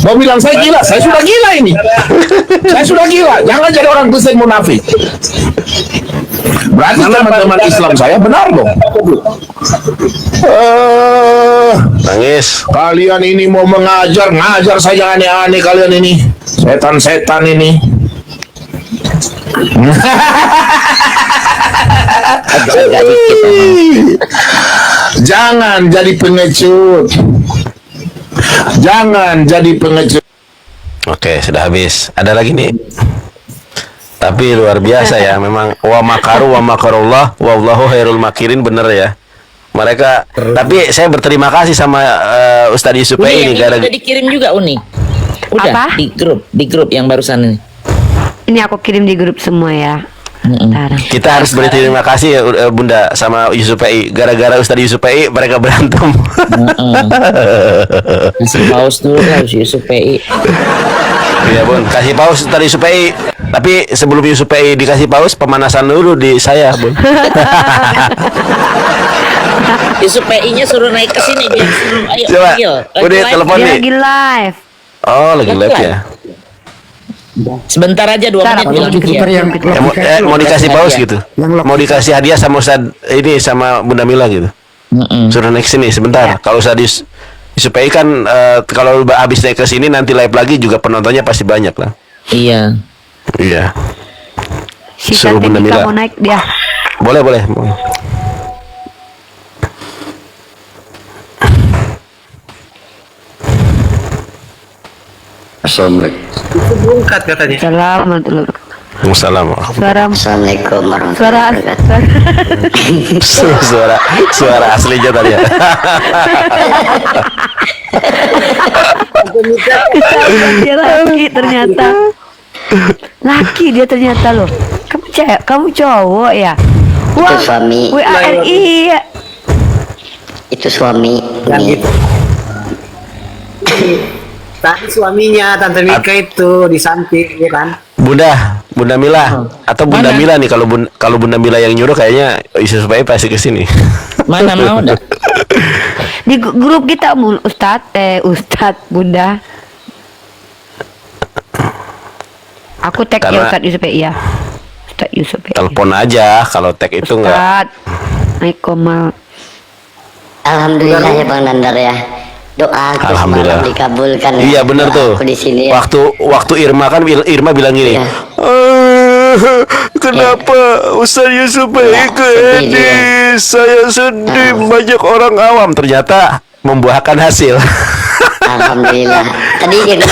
Mau bilang saya gila, saya sudah gila ini. Saya sudah gila. Jangan jadi orang Kristen munafik. Berarti teman-teman Islam saya benar dong. Nangis. Kalian ini mau ngajar saya aneh-aneh kalian ini. Setan-setan ini. Jangan jadi pengecut. Jangan jadi pengecut. Oke, sudah habis. Ada lagi nih. Tapi luar biasa ya, memang wa makaru wa makarullah wallahu khairul makirin, bener ya. Mereka, tapi saya berterima kasih sama Ustadz Yusuf ini udah dikirim juga Uni. Udah Apa? di grup yang barusan ini. Ini aku kirim di grup semua ya. Sekarang. Kita harus berterima kasih ya Bunda sama Yusuf PI. Gara-gara Ustadz Yusuf PI mereka berantem. Kasih paus dulu lah Yusuf PI. Iya Bun, kasih paus Ustadz Yusuf PI. Tapi sebelum Yusuf PI dikasih paus, pemanasan dulu di saya Bun. Yusuf PI-nya suruh naik ke sini biar suruh ayo Coba, panggil. udah telepon Dia nih. lagi live. Oh lagi live ya. Sebentar aja 2 menit bilang Putar dia. yang Mau dikasih paus gitu. Yang log- Mau dikasih hadiah sama Ustadz ini sama Bunda Mila gitu. Suruh naik sini sebentar. Kalau Ustadz Yusuf PI kan kalau habis naik ke sini nanti live lagi juga penontonnya pasti banyak lah. Iya. Iya. Si Suruh cantik Bunda kita Mila. mau naik dia. Boleh. Assalamualaikum. Bungkat katanya. Assalamualaikum. Salam. Assalamualaikum Suara Suara aslinya tadi ya. dia laki ternyata. Laki dia ternyata loh. Kamu cowok ya? Wah, Itu suami. WARI. Itu suami. Yang gitu. Tadi suaminya Tante Mika itu di samping, ya kan? Bunda Mila atau Bunda Mana? Mila nih kalau Bunda Mila yang nyuruh kayaknya Yusuf PI pasti ke sini. Mana mau dah? Di grup kita Ustadz Bunda. Aku tag ya Karena- Ustadz Yusuf ya. Ustadz Yusuf ya. Telepon aja kalau tag itu enggak. Ustadz. Assalamualaikum. Alhamdulillah ya Bang Nandar ya. Doa aku Alhamdulillah. semalam dikabulkan. ya. Iya benar Doa tuh. Aku di sini ya. Waktu Irma kan Irma bilang gini. Iya. Kenapa Ustaz Yusuf PI ke sedih dia. Edi? Saya sedih banyak orang awam ternyata membuahkan hasil. Alhamdulillah. Tadi gimana?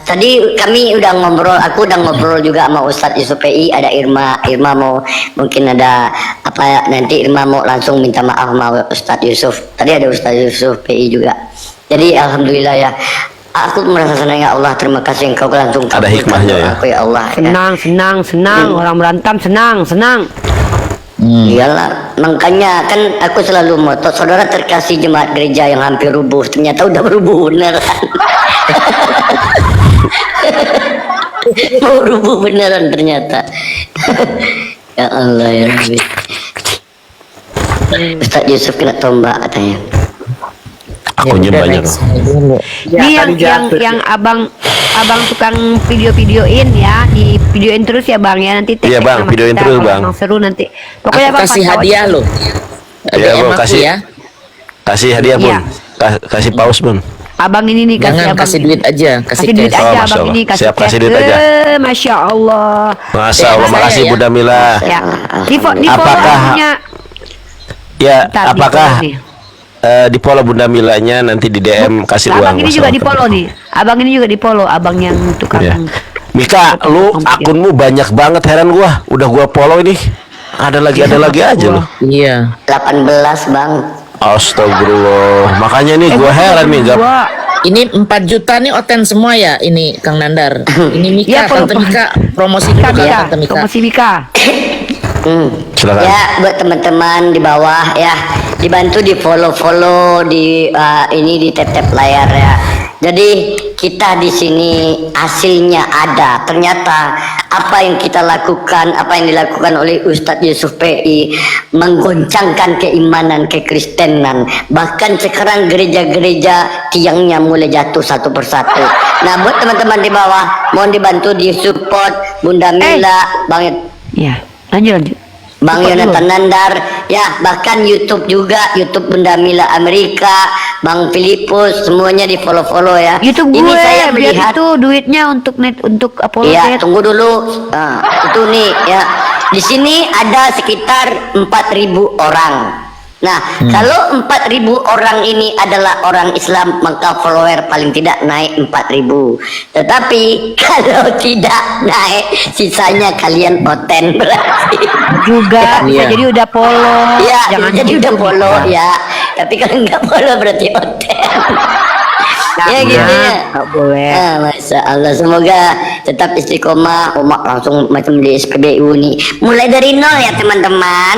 Tadi kami udah ngobrol, aku udah ngobrol juga sama Ustadz Yusuf PI, ada Irma mau mungkin ada apa nanti Irma mau langsung minta maaf sama Ustadz Yusuf. Tadi ada Ustadz Yusuf PI juga. Jadi alhamdulillah ya. Aku merasa senang ya Allah, terima kasih engkau langsung Ada kabulkan hikmahnya ya. doaku ya Allah. Ya. Senang. Orang berantem senang. Iyalah, makanya kan aku selalu moto saudara terkasih jemaat gereja yang hampir rubuh, ternyata udah berubuh beneran. Mau rubuh beneran ternyata. Ya Allah ya Rabbi. Ustaz Yusuf kena tombak katanya. Aku banyak. Ini tadi jatuh. yang abang tukang video-videoin ya, di videoin terus ya Bang ya, nanti tag Iya, Bang, sama videoin kita, terus, kalau Bang. emang seru nanti. Pokoknya Aku Bang kasih pantau hadiah aja. loh. Iya, DM Bang, aku kasih. ya. Kasih hadiah Bun. Iya. Kasih paus Bun. Abang ini nih kasih Jangan abang. kasih duit aja, Kasih kasih duit cash. Oh, aja Masya abang Allah. ini kasih Siap, kasih cash. duit aja. Masya Allah. Masya Allah, Saya makasih ya. Bunda Mila. Ya. Di follow Apakah- punya Ya, Ntar, apakah di-follow nih. di follow Bunda Milanya nanti di DM kasih uang. Abang ini juga di follow nih. Abang ini juga di follow. Abang yang tukang. Ya. Mika, lu akunmu banyak banget, heran gua. Udah gua follow ini. Ada lagi aja loh. Iya. 18 Bang. Astagfirullah. Makanya nih gua heran nih, Gap. Ini 4 juta nih oten semua ya ini Kang Nandar. Ini Mika, Iya, Tante Mika promosi dulu Mika, kan Mika. Tante Mika. Promosi Mika. Silakan. Ya buat teman-teman di bawah ya dibantu di follow di ini di tap layar ya. Jadi kita di sini hasilnya ada. Ternyata apa yang kita lakukan, apa yang dilakukan oleh Ustadz Yusuf PI menggoncangkan keimanan kekristenan. Bahkan sekarang gereja-gereja tiangnya mulai jatuh satu persatu. Nah buat teman-teman di bawah mohon dibantu di support Bunda Mila, Bang Ya, lanjut. Bang Support Yonatan dulu. Nandar, ya bahkan YouTube juga, YouTube Bunda Mila Amerika, Bang Filipus, semuanya di follow ya. YouTube Ini gue, saya biar melihat, itu duitnya untuk Apollo iya Net. tunggu dulu, nah, itu nih ya. Di sini ada sekitar 4.000 orang. Nah, kalau 4.000 orang ini adalah orang Islam, maka follower paling tidak naik 4.000. Tetapi kalau tidak naik, sisanya kalian oten berarti. Juga bisa Iya. jadi udah follow. Iya, Jangan jadi gitu. udah follow ya. Tapi kalau nggak follow berarti oten. Ya gitu ya. Nggak boleh. Masya Allah, semoga tetap istiqomah. Umat langsung macam di SPBU nih. Mulai dari nol ya teman-teman.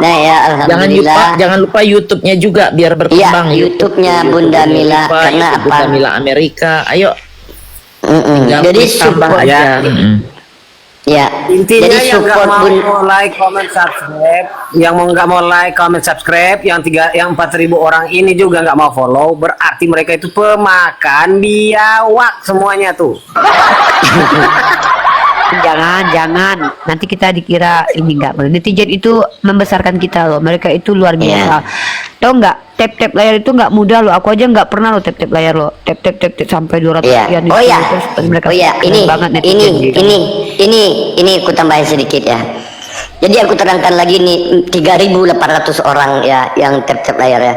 Nah ya, alhamdulillah. Jangan lupa YouTube-nya juga biar berkembang. Ya, YouTube-nya Bunda Mila karena apa? Bunda Mila Amerika. Ayo. Jadi support aja. Ya, Intinya jadi yang nggak support mau like, comment, subscribe, yang nggak mau like, comment, subscribe, yang 4.000 orang ini juga nggak mau follow, berarti mereka itu pemakan biawak semuanya tuh. Jangan, nanti kita dikira ini nggak boleh. Netizen itu membesarkan kita loh, mereka itu luar biasa. Tahu nggak? Tap layar itu nggak mudah loh. Aku aja nggak pernah loh tap layar loh. Tap sampai 200 sekian. Oh ya, mereka ini banget netizen gitu. ini aku tambahin sedikit ya. Jadi aku terangkan lagi nih 3.800 orang ya yang tap layar ya.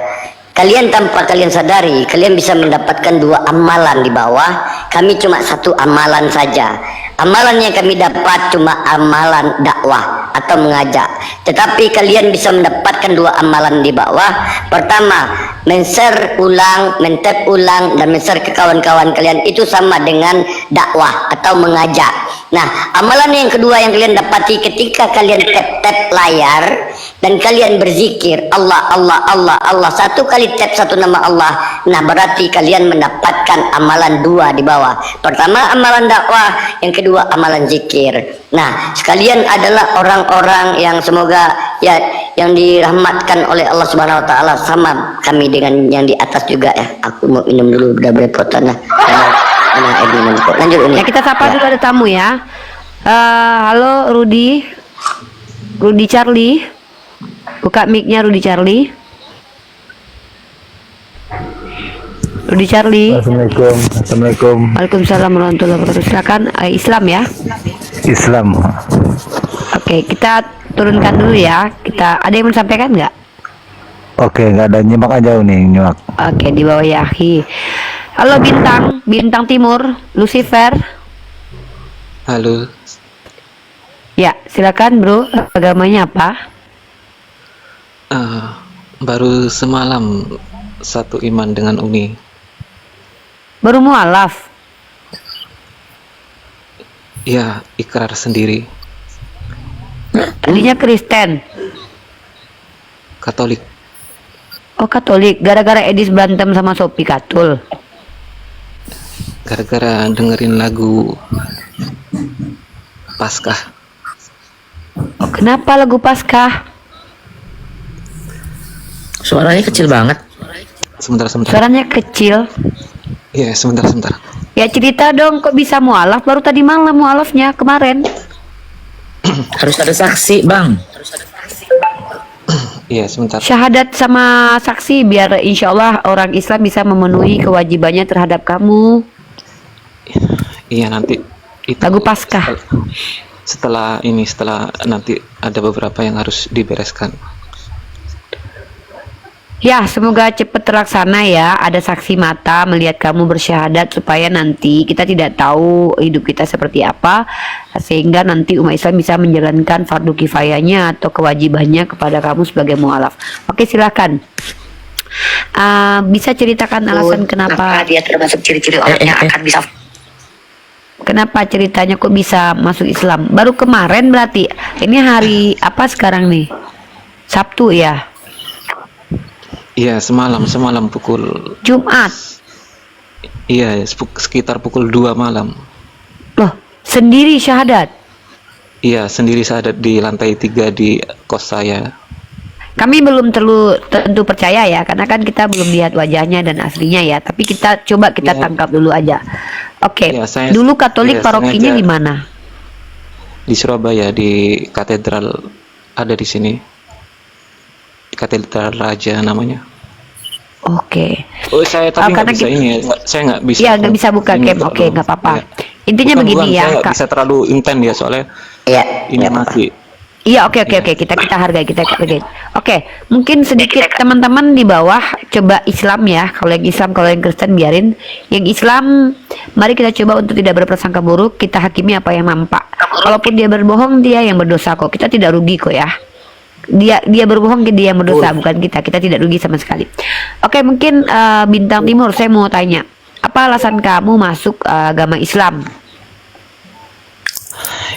Kalian tanpa kalian sadari, kalian bisa mendapatkan 2 amalan di bawah. Kami cuma 1 amalan saja. Amalan yang kami dapat cuma amalan dakwah atau mengajak. Tetapi kalian bisa mendapatkan 2 amalan di bawah. Pertama, men-share ulang, men-tap ulang, dan men-share ke kawan-kawan kalian itu sama dengan dakwah atau mengajak. Nah, amalan yang kedua yang kalian dapati ketika kalian tap layar dan kalian berzikir Allah, Allah, Allah, Allah, 1 kali tap 1 nama Allah. Nah, berarti kalian mendapatkan amalan 2 di bawah. Pertama amalan dakwah, yang kedua amalan zikir. Nah, sekalian adalah orang-orang yang semoga ya yang dirahmatkan oleh Allah Subhanahu wa taala, sama kami dengan yang di atas juga ya. Aku mau minum dulu, udah berepotan lah. Lanjut ini. Ya, kita sapa dulu, ada tamu ya. Halo Rudi Charlie. Buka mic-nya Rudi Charlie. Assalamualaikum. Waalaikumsalam warahmatullahi wabarakatuh. Silakan. Islam ya. Islam. Oke, kita turunkan dulu ya. Kita ada yang mau sampaikan nggak? Oke, nggak ada, nyimak aja nih, nyimak. Oke, di bawah ya. Halo Bintang Timur, Lucifer. Halo. Ya, silakan bro. Agamanya apa? Baru semalam satu iman dengan Uni. Baru mualaf. Ya, ikrar sendiri. Tadinya Kristen. Katolik. Oh, Katolik. Gara-gara Edis berantem sama Sophie Katul. Gara-gara dengerin lagu Paskah. Oh, kenapa lagu Paskah? Suaranya kecil banget. Sebentar. Suaranya kecil. Iya, sebentar. Ya, cerita dong, kok bisa mualaf? Baru tadi malam mualafnya, kemarin. Harus ada saksi, Bang. Iya, sebentar. Syahadat sama saksi biar insya Allah orang Islam bisa memenuhi kewajibannya terhadap kamu. Iya, nanti itu lagu Paskah. Setelah nanti ada beberapa yang harus dibereskan. Ya, semoga cepat terlaksana ya. Ada saksi mata melihat kamu bersyahadat supaya nanti kita tidak tahu hidup kita seperti apa, sehingga nanti umat Islam bisa menjalankan fardu kifayahnya atau kewajibannya kepada kamu sebagai mualaf. Oke, silakan. Bisa ceritakan alasan kenapa dia termasuk ciri-ciri orang yang akan bisa. Kenapa ceritanya kok bisa masuk Islam? Baru kemarin berarti. Ini hari apa sekarang nih? Sabtu ya? Iya, semalam pukul Jumat. Iya, sekitar pukul 2 malam. Loh, sendiri syahadat? Iya, sendiri syahadat di lantai 3 di kos saya. Kami belum tentu percaya ya, karena kan kita belum lihat wajahnya dan aslinya ya. Tapi kita coba tangkap dulu aja. Oke, dulu Katolik parokinya di mana? Di Surabaya, di katedral, ada di sini. Katedral Raja namanya. Oke. Oh, saya tapi nggak bisa ini ya. Saya nggak bisa. Iya, nggak bisa buka cam. Oke, nggak apa-apa. Ya. Intinya begini ya. Saya nggak bisa terlalu intent ya soalnya. Iya. Ini masih. Iya, oke. Kita hargai, kita hargai. Oke, mungkin sedikit teman-teman di bawah coba Islam ya. Kalau yang Islam, kalau yang Kristen biarin. Yang Islam, mari kita coba untuk tidak berprasangka buruk. Kita hakimi apa yang nampak. Kalaupun dia berbohong, dia yang berdosa kok. Kita tidak rugi kok ya. Dia berbohong, dia yang berdosa, bukan kita. Kita tidak rugi sama sekali. Oke, mungkin Bintang Timur, saya mau tanya, apa alasan kamu masuk agama Islam?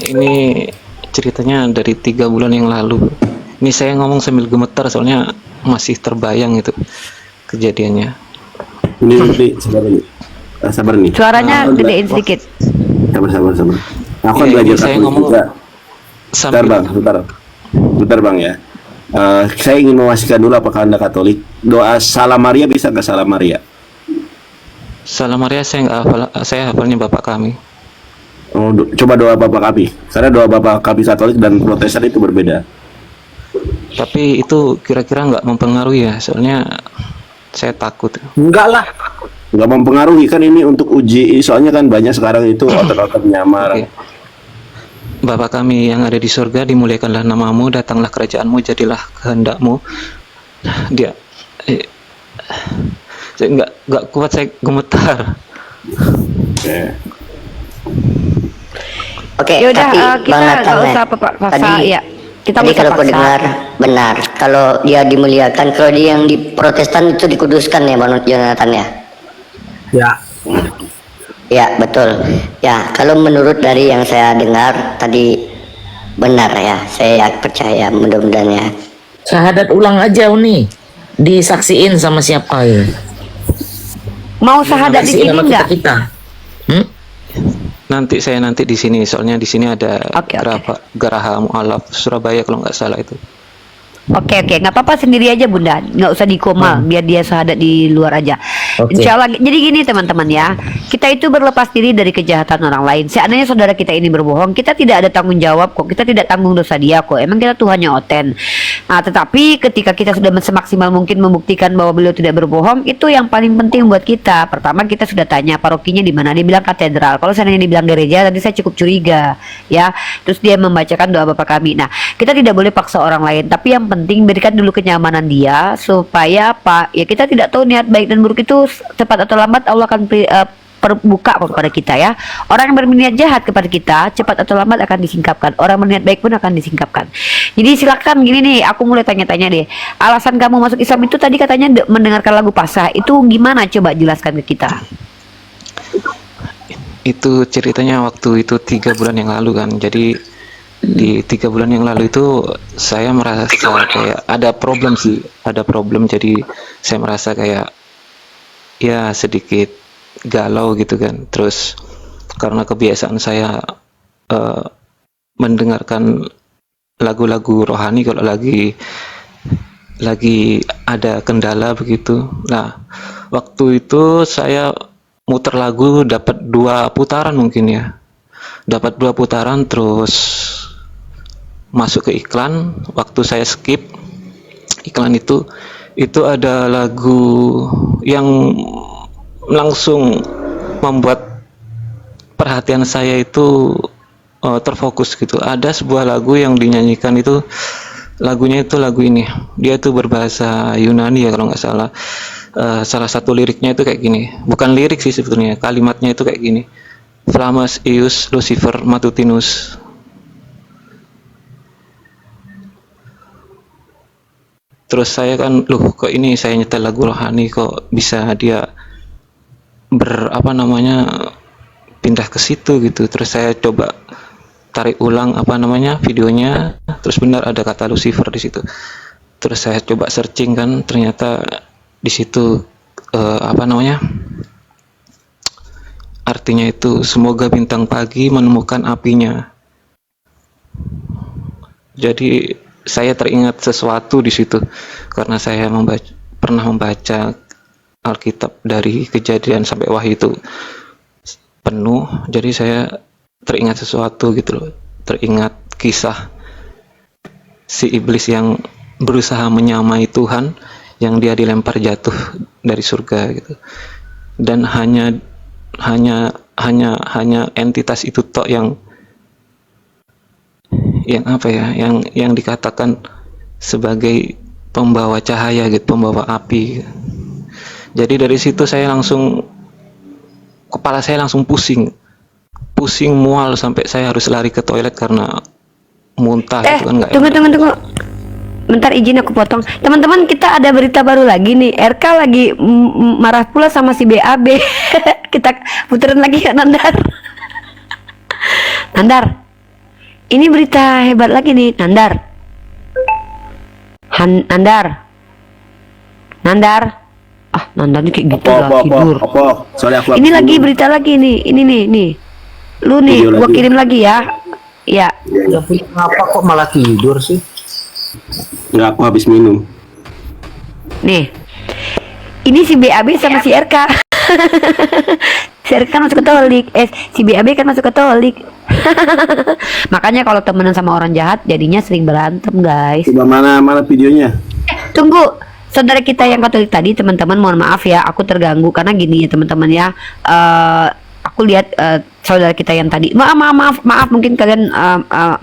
Ini ceritanya dari 3 bulan yang lalu. Ini saya ngomong sambil gemetar soalnya masih terbayang itu kejadiannya. Ini sabar nih. Suaranya gedein sedikit. Sabar. Aku kan Iya, belajar ini saya Katolik ngomong juga. sambil Bentar bang ya. Saya ingin memastikan dulu apakah Anda Katolik. Doa Salam Maria bisa nggak Salam Maria? Salam Maria saya nggak hafal, saya hafalnya Bapak Kami. Oh, coba doa Bapak Kami. Karena doa Bapak Kami Katolik dan Protestan itu berbeda. Tapi itu kira-kira nggak mempengaruhi ya, soalnya saya takut. Enggak lah. Nggak mempengaruhi, kan ini untuk uji. Soalnya kan banyak sekarang itu otot-otot nyamar. Oke. Bapa kami yang ada di surga, dimuliakanlah namamu, datanglah kerajaanmu, jadilah kehendakmu. Dia saya nggak kuat, saya gemetar. Oke, Yaudah, tapi kita Bang nggak Nathan, usah paksa tadi, ya. Kita tadi nggak usah kalau aku paksa. dengar benar, kalau dia dimuliakan, kalau dia yang di Protestan itu dikuduskan ya Bang Jonathan ya? Ya. Ya betul. Ya kalau menurut dari yang saya dengar tadi benar ya, saya percaya mudah-mudahan ya. Syahadat ulang aja nih. Disaksiin sama siapa ya? Mau syahadat di Saksiin sini sama enggak? kita. Nanti di sini, soalnya di sini ada Geraha Mu'alaf Surabaya kalau nggak salah itu. Oke, nggak apa-apa, sendiri aja Bunda, nggak usah dikomal, biar dia syahadat di luar aja. Oke. Insya Allah. Jadi gini teman-teman ya, kita itu berlepas diri dari kejahatan orang lain. Seandainya saudara kita ini berbohong, kita tidak ada tanggung jawab kok, kita tidak tanggung dosa dia kok. Emang kita Tuhannya oten. Nah, tetapi ketika kita sudah semaksimal mungkin membuktikan bahwa beliau tidak berbohong, itu yang paling penting buat kita. Pertama kita sudah tanya parokinya di mana, dia bilang katedral. Kalau seandainya dibilang gereja, tadi saya cukup curiga, ya. Terus dia membacakan doa Bapa Kami. Nah, kita tidak boleh paksa orang lain, tapi yang penting berikan dulu kenyamanan dia supaya apa? Ya kita tidak tahu niat baik dan buruk itu cepat atau lambat Allah akan terbuka kepada kita ya. Orang yang berniat jahat kepada kita cepat atau lambat akan disingkapkan. Orang berniat baik pun akan disingkapkan. Jadi silakan gini nih, aku mulai tanya-tanya deh. Alasan kamu masuk Islam itu tadi katanya mendengarkan lagu Pasah. Itu gimana? Coba jelaskan ke kita. Itu ceritanya waktu itu 3 bulan yang lalu kan. Jadi di 3 bulan yang lalu itu saya merasa kayak ada problem sih, jadi saya merasa kayak ya sedikit galau gitu kan. Terus karena kebiasaan saya mendengarkan lagu-lagu rohani kalau lagi ada kendala begitu. Nah waktu itu saya muter lagu dapat 2 putaran mungkin ya, dapat 2 putaran terus masuk ke iklan. Waktu saya skip iklan itu ada lagu yang langsung membuat perhatian saya itu terfokus gitu. Ada sebuah lagu yang dinyanyikan itu, lagunya itu lagu ini, dia itu berbahasa Yunani ya kalau nggak salah. Salah satu liriknya itu kayak gini, bukan lirik sih sebetulnya, kalimatnya itu kayak gini: Flamus eius Lucifer matutinus. Terus saya kan, loh kok ini saya nyetel lagu rohani kok bisa dia pindah ke situ gitu. Terus saya coba tarik ulang videonya, terus benar ada kata Lucifer di situ. Terus saya coba searching kan, ternyata di situ artinya itu semoga bintang pagi menemukan apinya. Jadi saya teringat sesuatu di situ karena saya pernah membaca Alkitab dari Kejadian sampai Wahyu itu penuh. Jadi saya teringat sesuatu gitu loh, teringat kisah si iblis yang berusaha menyamai Tuhan, yang dia dilempar jatuh dari surga gitu. Dan hanya entitas itu tok yang dikatakan sebagai pembawa cahaya gitu, pembawa api. Jadi dari situ kepala saya langsung pusing mual sampai saya harus lari ke toilet karena muntah itu kan nggak enak. Tunggu. bentar izin aku potong. Teman-teman, kita ada berita baru lagi nih. RK lagi marah pula sama si BAB. Kita puterin lagi ya, Nandar. Nandar, ini berita hebat lagi nih, Nandar. Nandar. Ah, Nandar ini kayak gitu lah, tidur. Soalnya aku Ini lagi berita lagi nih. Ini nih. Lu nih, Video gua lagi. kirim lagi ya. Ya. Ya kenapa kok malah tidur sih? Enggak, aku habis minum. Nih. Ini si BAB sama si RK. Si RK kan masuk Katolik. Si BAB kan masuk Katolik. Makanya kalau temenan sama orang jahat jadinya sering berantem, guys. Coba mana videonya? Tunggu. Saudara kita yang Katolik tadi, teman-teman, mohon maaf ya, aku terganggu karena gini ya, teman-teman ya. Aku lihat saudara kita yang tadi, maaf, mungkin kalian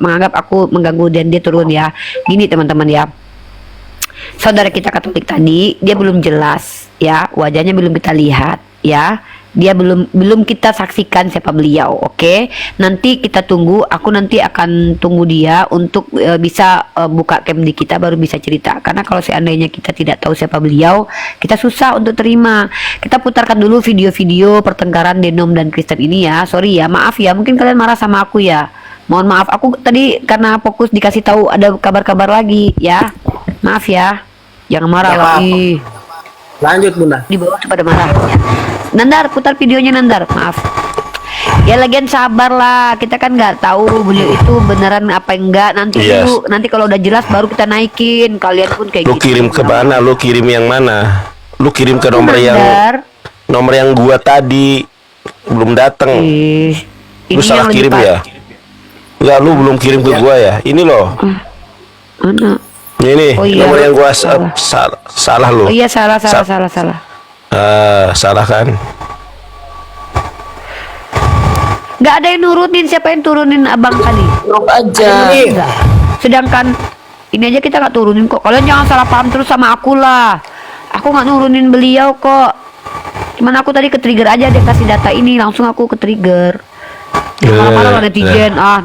menganggap aku mengganggu dan dia turun ya. Gini teman-teman ya, saudara kita Katolik tadi, dia belum jelas ya, wajahnya belum kita lihat ya, dia belum kita saksikan siapa beliau. Oke, nanti kita tunggu, aku nanti akan tunggu dia untuk bisa buka cam di kita, baru bisa cerita. Karena kalau seandainya kita tidak tahu siapa beliau, kita susah untuk terima. Kita putarkan dulu video-video pertengkaran Denom dan Kristen ini ya. Sorry ya, maaf ya, mungkin kalian marah sama aku ya, mohon maaf. Aku tadi karena fokus dikasih tahu ada kabar-kabar lagi ya, maaf ya, jangan marah lagi. Lanjut Bunda. Di bawah tuh pada marah ya. Nandar, putar videonya Nandar, maaf. Ya lagian sabar lah, kita kan nggak tahu beliau itu beneran apa enggak. Nanti Yes. dulu, nanti kalau udah jelas baru kita naikin. Kalian pun kayak Lu gitu. kirim ke mana? Lu kirim yang mana? Lu kirim ke nomor Nandar. yang gua tadi belum datang. Lu Ini salah yang kirim lebih ya? Enggak, lu belum kirim ke gua ya? Ini loh. Mana? Ini Oh iya. nomor yang gua Salah. salah lu. Oh iya, salah. Salah kan? Nggak ada yang nurunin, siapa yang turunin abang tadi? Drop aja. Enggak. Sedangkan ini aja kita nggak turunin kok. Kalian jangan salah paham terus sama aku lah. Aku nggak nurunin beliau kok. Cuman aku tadi ke-trigger aja, dia kasih data ini langsung aku ke-trigger. Marah-marah lah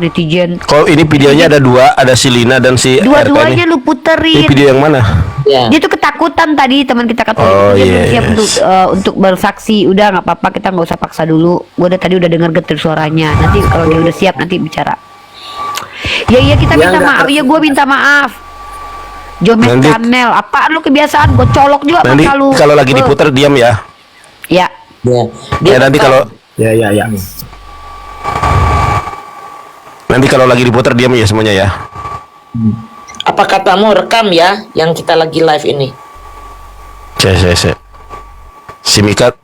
netizen. Kok ini videonya ada dua, ada si Lina dan si RK Dua-duanya ini. lu puterin. Ini video yang mana? Ya. Dia tuh ketakutan tadi, teman kita Katolik. Oh, Dia belum siap yes. untuk bersaksi. Udah nggak apa-apa, kita nggak usah paksa dulu. Gua tadi udah dengar getir suaranya. Nanti kalau dia udah siap nanti bicara. Iya kita Dia minta nggak maaf. Iya gua minta maaf. Jomes Nanti- channel, apaan lu kebiasaan? Gua colok juga Nanti mata lu. kalau lagi diputar diam ya. Ya. Ya nanti kalau nanti kalau lagi diputar diam ya semuanya ya. Apa katamu rekam ya yang kita lagi live ini? Saya. Si Mika.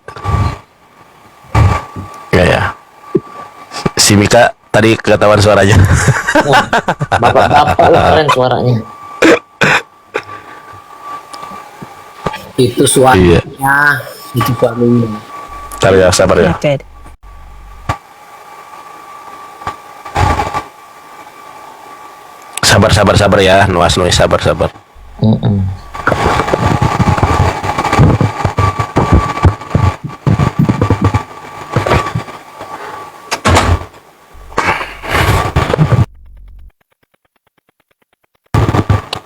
Ya. Si Mika tadi ketahuan suaranya. Bapak-bapak lah keren suaranya. Itu suaranya. Itu baru. Ntar ya, sabar ya. Sabar ya, Noas sabar.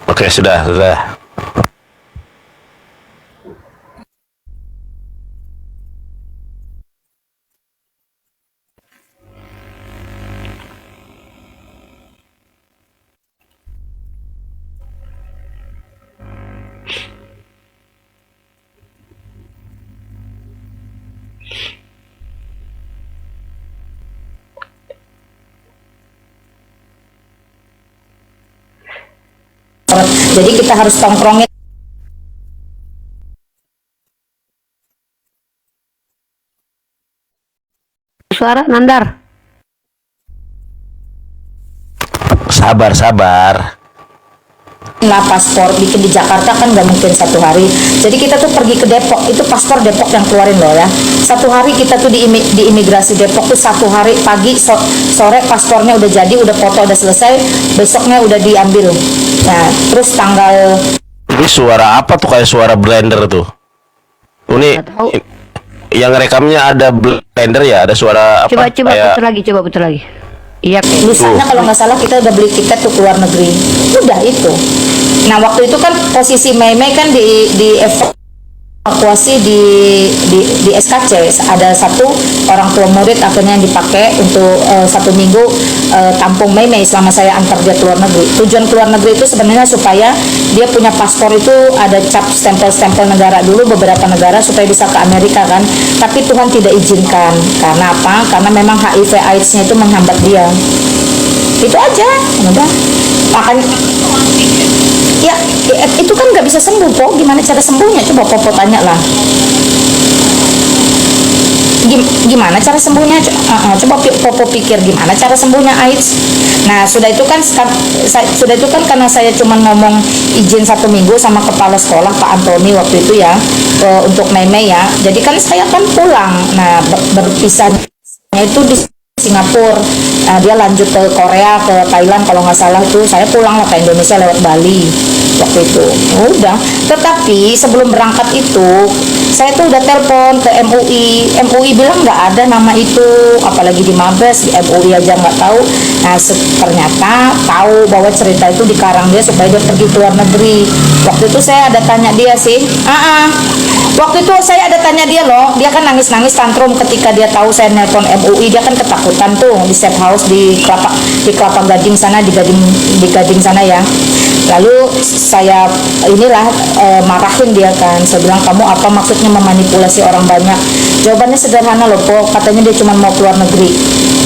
Oke, sudah. Jadi kita harus tongkrongin. Suara Nandar. Sabar. Nah, paspor bikin di Jakarta kan nggak mungkin satu hari. Jadi kita tuh pergi ke Depok, itu paspor Depok yang keluarin loh ya. Satu hari kita tuh di imigrasi Depok tuh satu hari pagi sore paspornya udah jadi, udah foto udah selesai, besoknya udah diambil. Nah, terus tanggal. Ini suara apa tuh, kayak suara blender tuh? Ini yang rekamnya ada blender ya, ada suara apa? Coba kayak putar lagi. Iya, Lusanya kalau nggak salah kita udah beli tiket tuh ke luar negeri. Udah itu. Nah waktu itu kan posisi Mei kan di evakuasi di SKC, ada satu orang tua murid akhirnya yang dipakai untuk 1 minggu tampung Mei selama saya antar dia ke luar negeri. Tujuan ke luar negeri itu sebenarnya supaya dia punya paspor itu ada cap stempel negara dulu, beberapa negara, supaya bisa ke Amerika kan. Tapi Tuhan tidak izinkan. Karena apa? Karena memang HIV AIDS-nya itu menghambat dia. Itu aja, udah. Makanya ya itu kan nggak bisa sembuh, Po. Gimana cara sembuhnya? Coba Popo tanya lah. Gimana cara sembuhnya? Coba Popo pikir gimana cara sembuhnya AIDS. Nah sudah itu kan karena saya cuma ngomong izin 1 minggu sama kepala sekolah Pak Antoni waktu itu ya, untuk Mei ya. Jadi kan saya kan pulang. Nah berpisahnya itu di Singapura. Dia lanjut ke Korea, ke Thailand kalau nggak salah itu. Saya pulang lah ke Indonesia lewat Bali waktu itu. Udah. Tetapi sebelum berangkat itu saya tuh udah telepon ke MUI bilang nggak ada nama itu, apalagi di Mabes, di MUI aja nggak tahu. Nah ternyata tahu bahwa cerita itu dikarang dia supaya dia pergi ke luar negeri. Waktu itu saya ada tanya dia sih, waktu itu saya ada tanya dia loh, dia kan nangis tantrum ketika dia tahu saya nelpon MUI. Dia kan ketakutan tuh di safe house di Kelapa Gading sana, di Gading sana ya. Lalu saya marahin dia kan. Saya bilang, kamu apa maksudnya memanipulasi orang banyak? Jawabannya sederhana loh, Po. Katanya dia cuma mau keluar negeri.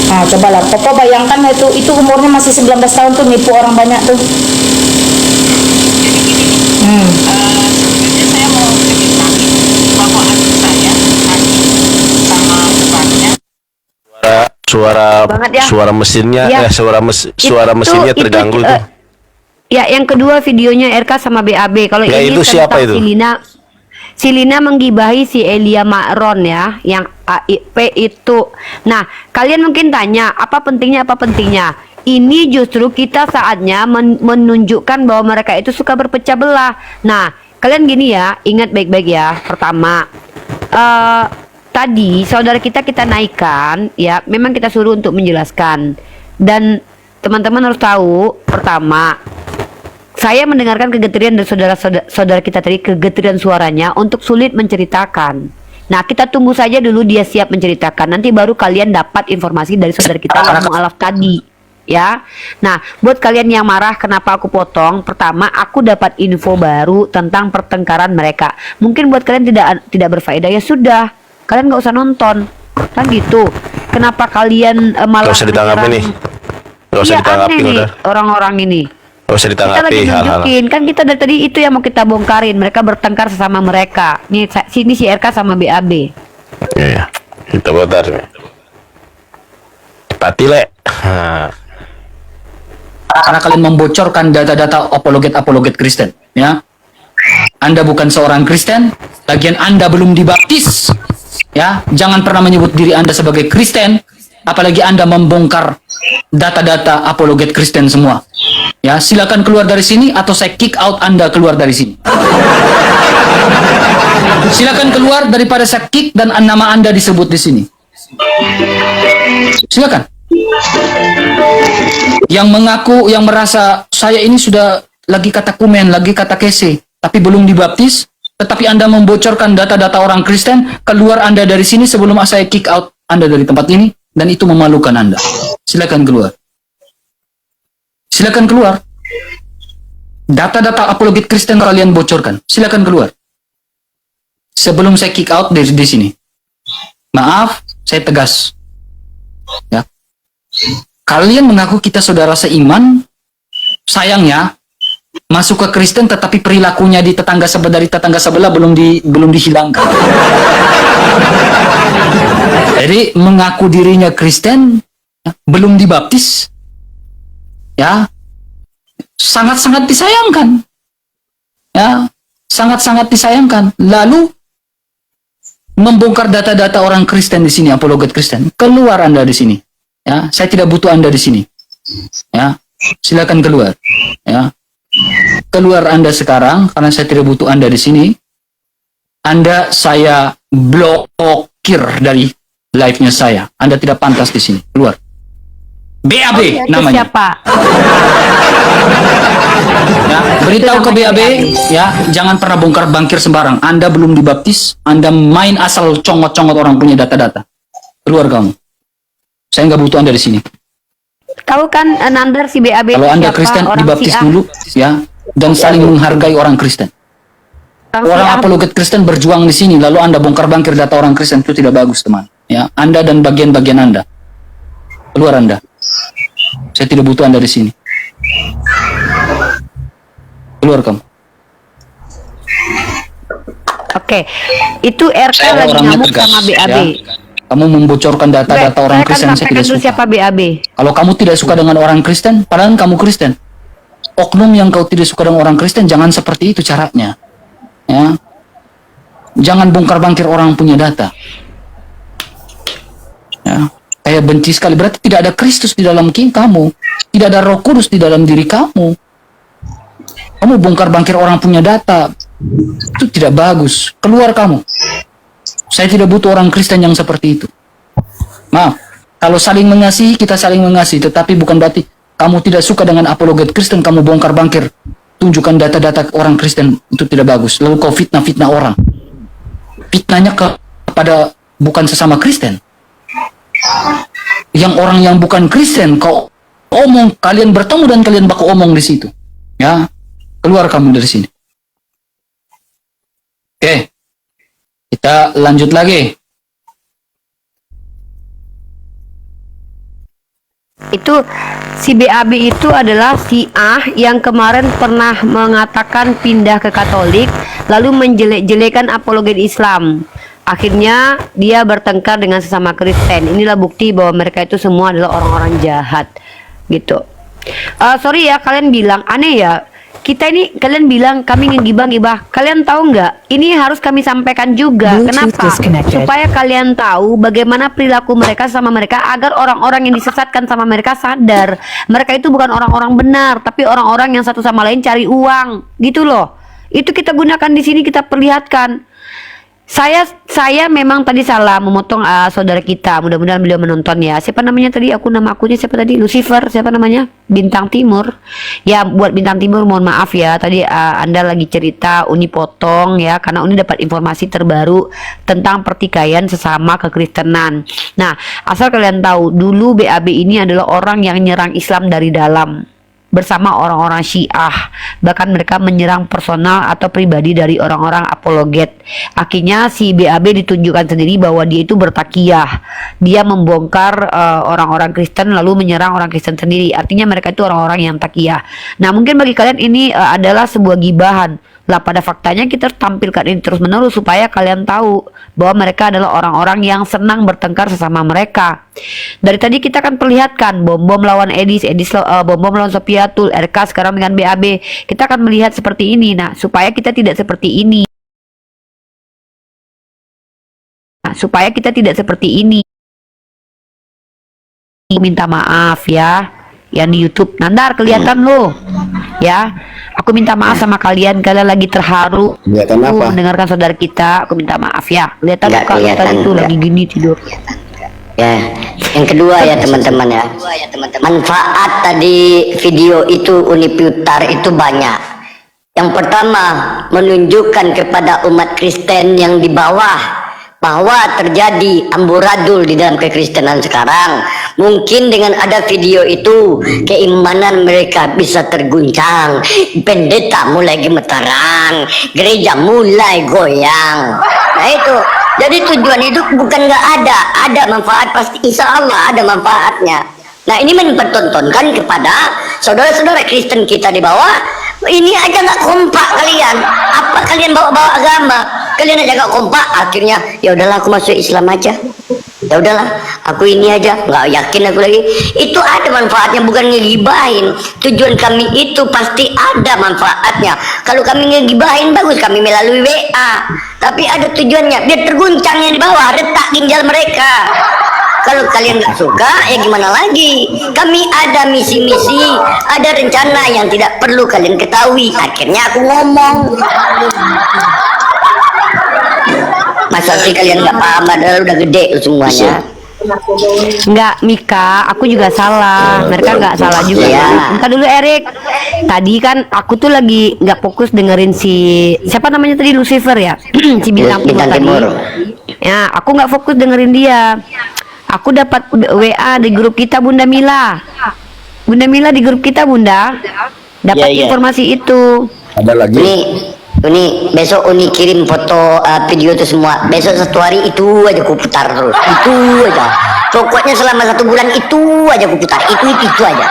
Nah cobalah Popo bayangkan itu umurnya masih 19 tahun tuh, nipu orang banyak tuh. Sebenarnya saya mau ceritakan bahwa adik saya tadi sama temannya suara mesinnya Ya. suara mesinnya terganggu tuh. Ya, yang kedua videonya RK sama BAB. Kalau Ya, ini itu siapa tentang itu? Si Lina menggibahi si Elia Makron ya, yang AIP itu. Nah, kalian mungkin tanya, apa pentingnya? Ini justru kita saatnya menunjukkan bahwa mereka itu suka berpecah belah. Nah, kalian gini ya, ingat baik-baik ya. Pertama, tadi saudara kita naikkan ya, memang kita suruh untuk menjelaskan. Dan teman-teman harus tahu, pertama, saya mendengarkan kegetiran dari saudara kita tadi, kegetiran suaranya untuk sulit menceritakan. Nah, kita tunggu saja dulu dia siap menceritakan. Nanti baru kalian dapat informasi dari saudara kita yang mualaf tadi. Ya. Nah, buat kalian yang marah kenapa aku potong? Pertama, aku dapat info baru tentang pertengkaran mereka. Mungkin buat kalian tidak berfaedah, ya sudah. Kalian nggak usah nonton. Kan gitu. Kenapa kalian malah Gak usah ditanggapi nih. Gak usah ditanggapi udah. Orang-orang ini. Gak usah Kita lagi ditanggapi hal-hal. nunjukin, kan kita dari tadi itu yang mau kita bongkarin. Mereka bertengkar sesama mereka. Nih sini si RK sama BAB. Iya. Kita bongkar nih. Patile. Karena kalian membocorkan data-data apologet Kristen, ya. Anda bukan seorang Kristen, lagian Anda belum dibaptis, ya. Jangan pernah menyebut diri Anda sebagai Kristen, apalagi Anda membongkar data-data apologet Kristen semua. Ya, silakan keluar dari sini atau saya kick out Anda keluar dari sini. Silakan keluar daripada saya kick dan nama Anda disebut di sini. Silakan. Yang mengaku, yang merasa saya ini sudah lagi kata kumen, lagi kata kese, tapi belum dibaptis, tetapi Anda membocorkan data-data orang Kristen, keluar Anda dari sini sebelum saya kick out Anda dari tempat ini, dan itu memalukan Anda. Silakan keluar. Silakan keluar. Data-data apologet Kristen kalian bocorkan. Silakan keluar. Sebelum saya kick out dari di sini. Maaf, saya tegas. Ya. Kalian mengaku kita saudara seiman, sayangnya masuk ke Kristen tetapi perilakunya di tetangga sebelah belum dihilangkan. Jadi mengaku dirinya Kristen, ya, belum dibaptis, ya, sangat-sangat disayangkan, ya, sangat-sangat disayangkan. Lalu membongkar data-data orang Kristen di sini, apologet Kristen. Keluar Anda di sini, ya. Saya tidak butuh Anda di sini, ya. Silakan keluar, ya. Keluar Anda sekarang karena saya tidak butuh Anda di sini. Anda saya blokir dari live-nya saya. Anda tidak pantas di sini. Keluar. BAB Itu namanya. siapa? Ya, beritahu ke BAB ya, jangan pernah bongkar bangkir sembarang. Anda belum dibaptis, Anda main asal congot-congot orang punya data-data. Keluar kamu. Saya nggak butuh Anda di sini. Tahu kan Nandar si BAB Kalau itu Anda siapa? Kristen Orang dibaptis Syiah. dulu ya, dan saling menghargai orang Kristen. Orang Syiah. apologet Kristen berjuang di sini, lalu Anda bongkar bangkir data orang Kristen, itu tidak bagus, teman. Ya, Anda dan bagian-bagian Anda. Keluar Anda. Saya tidak butuh Anda di sini. Keluar kamu. Oke, itu RK Saya lagi orangnya ngamuk tegas, sama BAB. ya. Kamu membocorkan data-data orang Saya akan Kristen, saya sampaikan tidak dulu suka. siapa BAB. Kalau kamu tidak suka dengan orang Kristen, padahal kamu Kristen. Oknum yang kau tidak suka dengan orang Kristen, jangan seperti itu caranya. Ya. Jangan bongkar bangkir orang punya data. Ya. Kayak benci sekali, berarti tidak ada Kristus di dalam kamu. Tidak ada Roh Kudus di dalam diri kamu. Kamu bongkar bangkir orang punya data. Itu tidak bagus. Keluar kamu. Saya tidak butuh orang Kristen yang seperti itu. Maaf, kalau saling mengasihi, kita saling mengasihi. Tetapi bukan berarti kamu tidak suka dengan apologet Kristen, kamu bongkar bangkir, tunjukkan data-data orang Kristen. Itu tidak bagus. Lalu kau fitnah orang. Fitnahnya kepada bukan sesama Kristen. Yang orang yang bukan Kristen, kau omong, kalian bertemu dan kalian baku omong di situ. Ya, keluar kamu dari sini. Oke. Kita lanjut lagi. Itu si BAB itu adalah Syiah yang kemarin pernah mengatakan pindah ke Katolik, lalu menjelek-jelekan apologet Islam. Akhirnya dia bertengkar dengan sesama Kristen. Inilah bukti bahwa mereka itu semua adalah orang-orang jahat, gitu. Sorry ya, kalian bilang aneh ya. Kita ini, kalian bilang kami ngegibah-gibah. Kalian tahu nggak? Ini harus kami sampaikan juga. Kenapa? Supaya kalian tahu bagaimana perilaku mereka sama mereka, agar orang-orang yang disesatkan sama mereka sadar. Mereka itu bukan orang-orang benar, tapi orang-orang yang satu sama lain cari uang. Gitu loh. Itu kita gunakan di sini, kita perlihatkan. Saya memang tadi salah memotong saudara kita. Mudah-mudahan beliau menonton ya. Siapa namanya tadi? Nama akunnya siapa tadi? Lucifer. Siapa namanya? Bintang Timur. Ya, buat Bintang Timur mohon maaf ya. Tadi Anda lagi cerita, Uni potong ya, karena Uni dapat informasi terbaru tentang pertikaian sesama kekristenan. Nah, asal kalian tahu, dulu BAB ini adalah orang yang nyerang Islam dari dalam bersama orang-orang Syiah. Bahkan mereka menyerang personal atau pribadi dari orang-orang apologet. Akhirnya si BAB ditunjukkan sendiri bahwa dia itu bertakiyah. Dia membongkar orang-orang Kristen lalu menyerang orang Kristen sendiri. Artinya mereka itu orang-orang yang takiyah. Nah, mungkin bagi kalian ini adalah sebuah gibahan. Lah, pada faktanya kita tampilkan ini terus-menerus supaya kalian tahu bahwa mereka adalah orang-orang yang senang bertengkar sesama mereka. Dari tadi kita kan perlihatkan bom-bom lawan Edis bom-bom lawan Sofiatul, RK sekarang dengan BAB. Kita akan melihat seperti ini. Nah, supaya kita tidak seperti ini. Minta maaf ya. Yang di YouTube, Nandar kelihatan lo. Ya, aku minta maaf sama kalian lagi terharu. Kelihatan apa? Mendengarkan saudara kita, aku minta maaf ya. Kelihatan Nggak muka kita kelihatan, itu nggak. lagi gini tidur. Ya, yang kedua ya teman-teman ya. Manfaat tadi video itu Uni putar itu banyak. Yang pertama, menunjukkan kepada umat Kristen yang di bawah bahwa terjadi amburadul di dalam kekristenan sekarang. Mungkin dengan ada video itu, keimanan mereka bisa terguncang, pendeta mulai gemetaran, gereja mulai goyang. Nah itu, jadi tujuan itu bukan nggak ada manfaat, pasti insya Allah ada manfaatnya. Nah ini mempertontonkan kepada saudara-saudara Kristen kita di bawah, ini aja nggak kompak kalian. Apa kalian bawa-bawa agama? Kalian aja nggak kompak. Akhirnya ya udahlah aku masuk Islam aja. Ya udahlah aku ini aja. Nggak yakin aku lagi. Itu ada manfaatnya, bukan ngegibahin. Tujuan kami itu pasti ada manfaatnya. Kalau kami ngegibahin bagus, kami melalui WA. Tapi ada tujuannya, biar terguncangnya di bawah, retak ginjal mereka. Kalau kalian nggak suka, ya gimana lagi? Kami ada misi-misi, ada rencana yang tidak perlu kalian ketahui. Akhirnya aku ngomong. Masa sih kalian nggak paham, padahal udah gede semuanya. Enggak, Mika, aku juga salah. Mereka nggak salah juga. Iya. Entar dulu Erik. Tadi kan aku tuh lagi nggak fokus dengerin si siapa namanya tadi, Lucifer ya, si bintang timur Bintang tadi. Timur. Ya, aku nggak fokus dengerin dia. Aku dapat WA di grup kita Bunda Mila. Bunda Mila di grup kita Bunda dapat Iya, iya. informasi itu. Ada lagi. Uni besok Uni kirim foto video itu semua. Besok 1 hari itu aja ku putar terus. Itu aja. Pokoknya selama 1 bulan itu aja ku putar. Itu aja.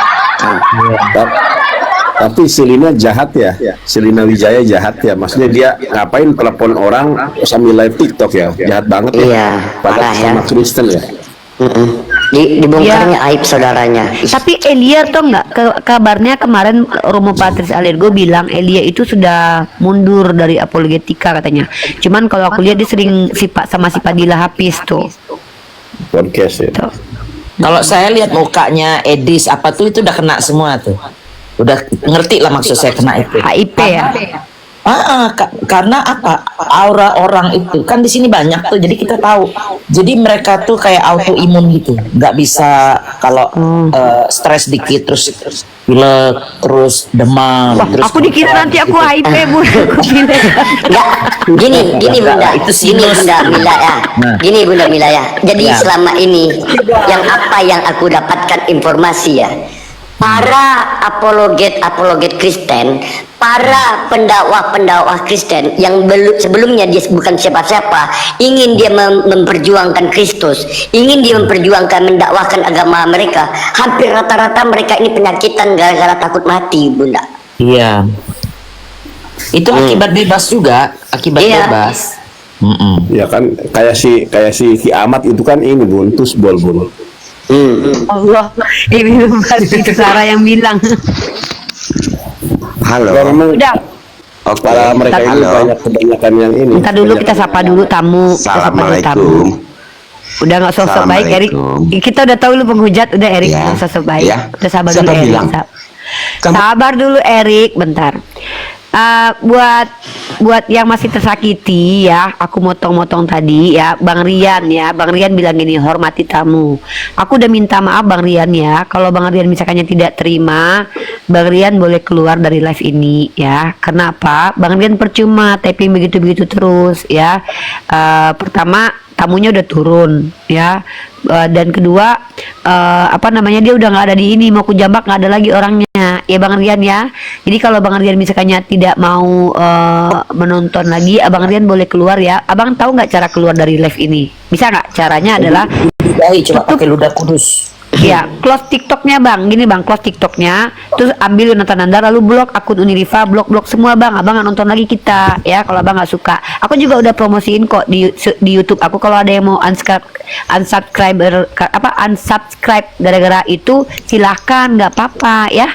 Tapi Selina jahat ya, Selina Wijaya jahat ya. Maksudnya dia ngapain telepon orang sambil live TikTok ya, jahat banget ya. Iya, Padahal parah sama ya. Kristen ya. Dibongkarnya aib saudaranya. Tapi Elia tuh nggak kabarnya kemarin Romo Patris Alirgo bilang Elia itu sudah mundur dari apologetika katanya. Cuman kalau aku lihat dia sering sama si Padilla Hafiz tuh. Podcast ya. Kalau saya lihat mukanya Edis apa tuh itu udah kena semua tuh. Udah ngerti lah maksud saya kena itu. HIP ya. Karena apa? Aura orang itu kan di sini banyak tuh, jadi kita tahu. Jadi mereka tuh kayak autoimun gitu, nggak bisa kalau stres dikit terus pilek, terus demam. Wah, terus aku dikira nanti aku HIP Bu. Aku pilek. Gini Bunda, itu gini sinus. Bunda Mila ya. Nah. Gini Bunda Mila ya. Jadi Ya. selama ini yang aku dapatkan informasi ya, para apologet Kristen, para pendakwah Kristen yang sebelumnya dia bukan siapa-siapa, ingin dia memperjuangkan Kristus, ingin dia memperjuangkan mendakwahkan agama mereka, hampir rata-rata mereka ini penyakitan gara-gara takut mati, Bunda. Iya. Itu akibat bebas juga, akibat Iya. bebas. Ya kan kayak si Kiamat itu kan ini buntus bol. Allah, ini bukan itu Sarah yang bilang. Halo. Udah. Para mereka ini banyak kebanyakan yang ini. Ntar dulu kita sapa dulu tamu. Kita sapa dulu tamu. Udah nggak sosok baik Erik. Kita udah tahu lu penghujat, udah Erik nggak sosok baik. Udah sabar dulu Erik. Sabar dulu Erik, bentar. Buat yang masih tersakiti ya, aku motong-motong tadi ya, Bang Rian bilang gini, hormati tamu. Aku udah minta maaf Bang Rian ya, kalau Bang Rian misalkannya tidak terima, Bang Rian boleh keluar dari live ini ya. Kenapa? Bang Rian percuma typing begitu-begitu terus ya. Pertama tamunya udah turun ya, dan kedua dia udah nggak ada di ini, mau kujambak nggak ada lagi orangnya ya Bang Rian ya. Jadi kalau Bang Rian misalkannya tidak mau menonton lagi, Abang Rian boleh keluar ya. Abang tahu nggak cara keluar dari live ini? Bisa nggak? Caranya adalah coba pakai ludah kudus. Ya, close TikToknya Bang, gini Bang, close TikToknya, terus ambil Yonatan Anda, lalu blok akun Uniriva, blok semua Bang, Abang nggak nonton lagi kita, ya kalau Abang nggak suka. Aku juga udah promosiin kok di YouTube aku, kalau ada yang mau unsubscribe gara-gara itu silahkan, nggak apa-apa ya.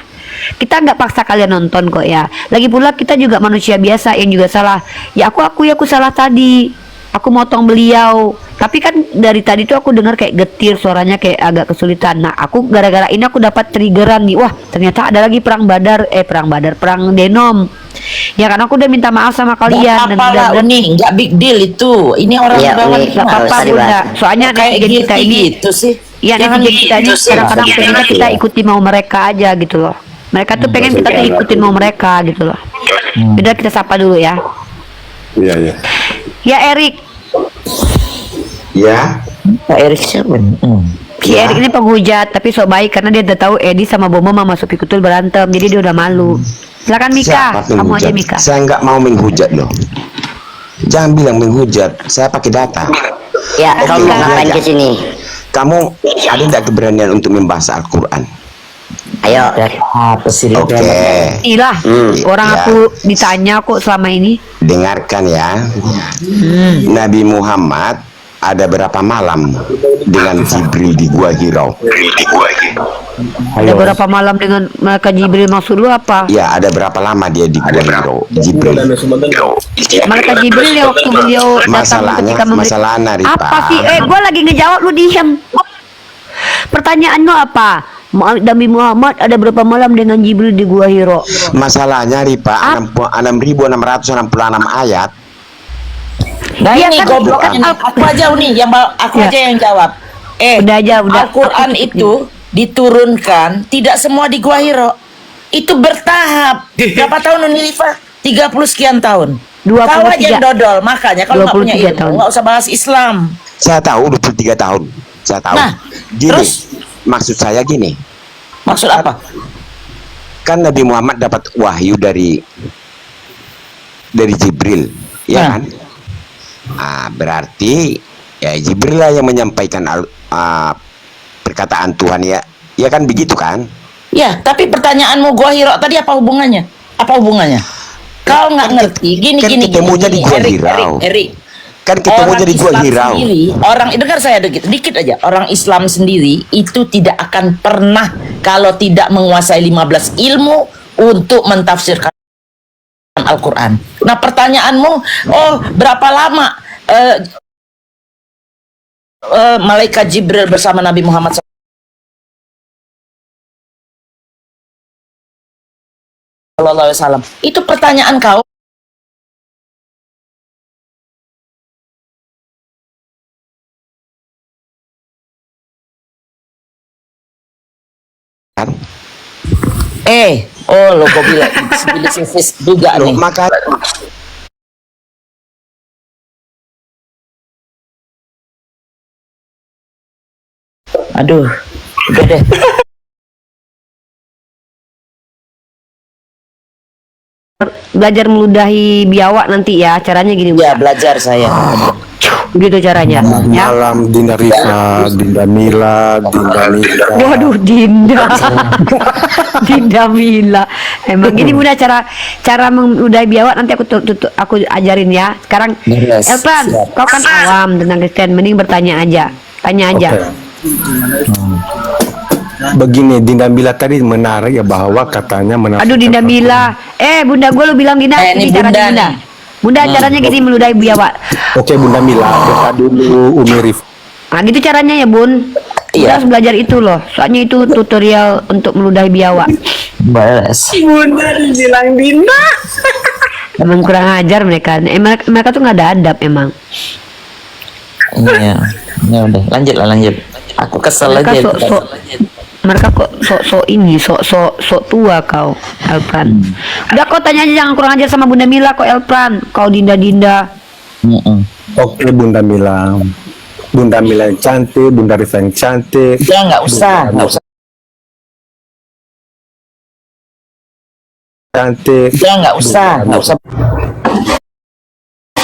Kita nggak paksa kalian nonton kok ya. Lagi pula kita juga manusia biasa yang juga salah. Ya aku salah tadi. Aku motong beliau, tapi kan dari tadi tuh aku dengar kayak getir, suaranya kayak agak kesulitan. Nah, aku gara-gara ini aku dapat triggeran nih. Wah, ternyata ada lagi perang Denom. Ya kan aku udah minta maaf sama kalian. Gak apa-apa nih, nggak big deal itu. Ini orang bawah nggak apa-apa Bunda. Soalnya netizen kita ini gitu sih. Iya, netizen kita ini kadang-kadang pengennya kita ikuti mau mereka aja gitu loh. Mereka tuh pengen kita tuh ikutin mau mereka gitu loh. Udah, kita sapa dulu ya. Iya. Ya Erik. Ya. Pak Erik siapa? Si Erik ini penghujat tapi so baik karena dia udah tahu Edi sama Bomo sama Sopi Kutul berantem, jadi dia udah malu. Silakan Mika, kamu aja Mika. Saya nggak mau menghujat loh. Jangan bilang menghujat, saya pakai data. Ya, kamu ngapain ke sini? Kamu ada tidak keberanian untuk membahas Al-Quran? Ayo. Apa sih? Oke. Ilah, orang ya. aku ditanya kok selama ini. Dengarkan ya. Nabi Muhammad ada berapa malam dengan Jibril di Gua Hira? Ada berapa malam dengan Malaikat Jibril, maksud lu apa? Ya, ada berapa lama dia di Gua Hira? Jibril. Malaikat Jibril ya waktu beliau datang ketika masalahnya Ripa. Apa sih? Gua lagi ngejawab lu diam. Pertanyaanmu apa? Nabi Muhammad ada berapa malam dengan Jibril di Gua Hira? Masalahnya Ripa 6.666 ayat. Nah Ya ini kan, goblok kan ini. Aku aja nih yang aja yang jawab. Al-Quran itu diturunkan tidak semua di Gua Hiro. Itu bertahap. Berapa tahun Uni Rifa? 30 sekian tahun. Kau aja yang dodol, makanya kalau nggak punya ilmu nggak usah bahas Islam. Saya tahu 23 tahun. Saya tahu. Nah, gini, maksud saya gini. Maksud apa? Kan Nabi Muhammad dapat wahyu dari Jibril, ya kan? Berarti ya Jibril lah yang menyampaikan perkataan Tuhan, ya kan begitu kan? Ya, tapi pertanyaanmu Gua Hiro tadi apa hubungannya? Apa hubungannya? Kau nggak ngerti. Gini. Ketemunya di Gua Hiro. Erik. Kan ketemunya di Gua Hiro. Orang dengar saya dikit aja. Orang Islam sendiri itu tidak akan pernah kalau tidak menguasai 15 ilmu untuk mentafsirkan Al-Quran. Nah, pertanyaanmu, berapa lama malaikat Jibril bersama Nabi Muhammad Sallallahu Alaihi Wasallam? Itu pertanyaan kau. Lo kok bilang sivilis juga nih. Maka aduh, udah deh. Belajar meludahi biawak nanti ya, caranya gini. Ya, belajar saya. Gitu caranya. Malam Dinda Rifa, Dinda Mila, Dinda Mila. Waduh, Dinda. Dinda Mila. Emang gini Bunda cara meludahi biawak nanti aku ajarin ya. Sekarang Elpan, kau kan awam tentang Kristen, mending bertanya aja. Tanya aja. Begini, Dinda Mila tadi menarik ya bahwa katanya menafsirkan. Aduh, Dinda Mila. Bunda gue lu bilang Dinda, ini caranya Bunda. Bunda caranya gini meludahi biawak. Oke, Bunda Mila, buka dulu Umi Rif. Nah, gitu caranya ya, Bun. Bunda harus belajar itu loh. Soalnya itu tutorial untuk meludahi biawak. Balas. Bunda dibilang Dinda. Emang kurang ajar mereka. Mereka tuh nggak ada adab emang. Iya. Ya udah, lanjut. Aku kesel aja. Mereka kok sok tua kau, Elpran. Udah kau tanya aja, jangan kurang ajar sama Bunda Mila kok, Elpran. Kau Dinda. Oke, Bunda Mila. Bunda Mila yang cantik, Bunda Rifa yang cantik. Ya nggak usah. Cantik. Ya nggak usah.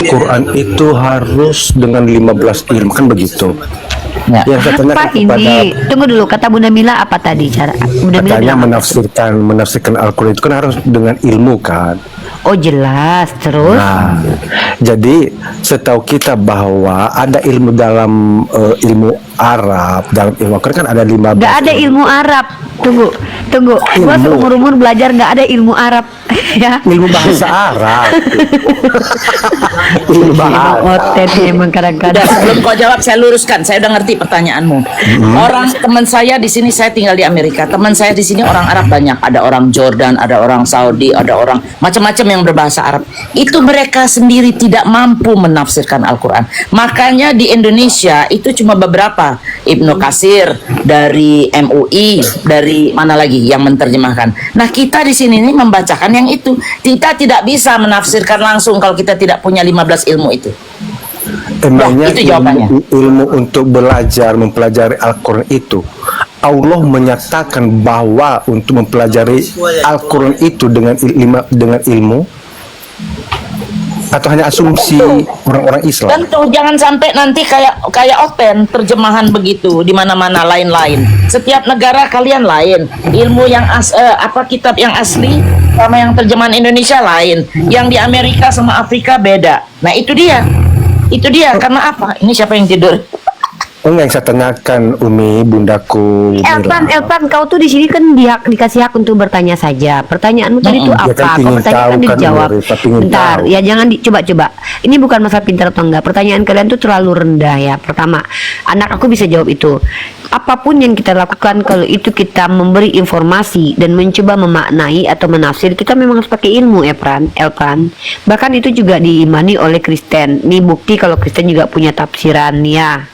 Quran itu harus dengan 15 ilmu, kan begitu. Yang katanya Apa ini? Tunggu dulu, kata Bunda Mila apa tadi cara? Bunda Mila katanya bilang menafsirkan Al-Quran itu kan harus dengan ilmu kan. Oh jelas, terus? Nah, jadi setahu kita bahwa ada ilmu dalam ilmu Arab, dalam ilmu Al-Quran kan ada 15. Gak ada ilmu Arab. Tunggu. Gua seumur-umur belajar gak ada ilmu Arab. Ya. Ilmu bahasa Arab. Ilmu bahasa. Otet emang kadang-kadang. Sebelum kau jawab saya luruskan. Saya udah ngerti pertanyaanmu. Orang teman saya di sini, saya tinggal di Amerika. Teman saya di sini orang Arab banyak. Ada orang Jordan, ada orang Saudi, ada orang macam-macam yang berbahasa Arab. Itu mereka sendiri tidak mampu menafsirkan Al-Quran. Makanya di Indonesia itu cuma beberapa. Ibnu Katsir dari MUI, dari mana lagi yang menerjemahkan. Nah, kita di sini nih membacakan yang itu. Kita tidak bisa menafsirkan langsung kalau kita tidak punya 15 ilmu itu. Emangnya itu jawabannya. ilmu untuk belajar mempelajari Al-Quran itu Allah menyatakan bahwa untuk mempelajari Al-Quran itu dengan ilmu atau hanya asumsi orang-orang Islam? Tentu jangan sampai nanti kayak Open terjemahan begitu di mana-mana lain-lain. Setiap negara kalian lain. Ilmu yang kitab yang asli sama yang terjemahan Indonesia lain. Yang di Amerika sama Afrika beda. Nah, itu dia. Karena apa? Ini siapa yang tidur? Yang saya tanyakan Umi, bundaku. Elpan, kau tuh di sini kan dikasih hak untuk bertanya saja. Pertanyaanmu tadi tuh apa? Kau bertanya kan dijawab. Bentar, ya jangan coba-coba. Ini bukan masalah pintar atau enggak. Pertanyaan kalian tuh terlalu rendah ya. Pertama, anak aku bisa jawab itu. Apapun yang kita lakukan kalau itu kita memberi informasi dan mencoba memaknai atau menafsir, kita memang harus pakai ilmu, Elpan. Bahkan itu juga diimani oleh Kristen. Ini bukti kalau Kristen juga punya tafsiran ya.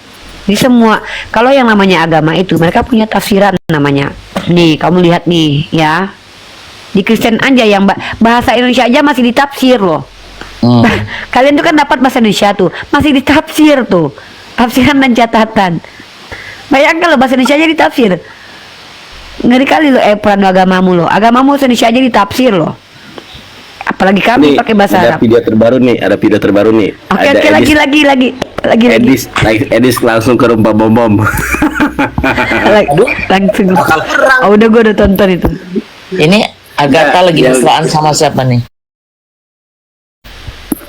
Di semua, kalau yang namanya agama itu mereka punya tafsiran namanya. Nih, kamu lihat nih ya. Di Kristen aja yang bahasa Indonesia aja masih ditafsir loh. Kalian tuh kan dapat bahasa Indonesia tuh, masih ditafsir tuh. Tafsiran dan catatan. Bayangkan loh bahasa Indonesia aja ditafsir. Ngeri kali loh peran agamamu loh. Agamamu bahasa Indonesia aja ditafsir loh. Apalagi kami pakai bahasa ada Arab. video terbaru nih. Oke, lagi. Edis langsung ke rumah bom. Langsung. Oh, udah gue udah tonton itu. Ini Agatha lagi mesraan sama siapa nih?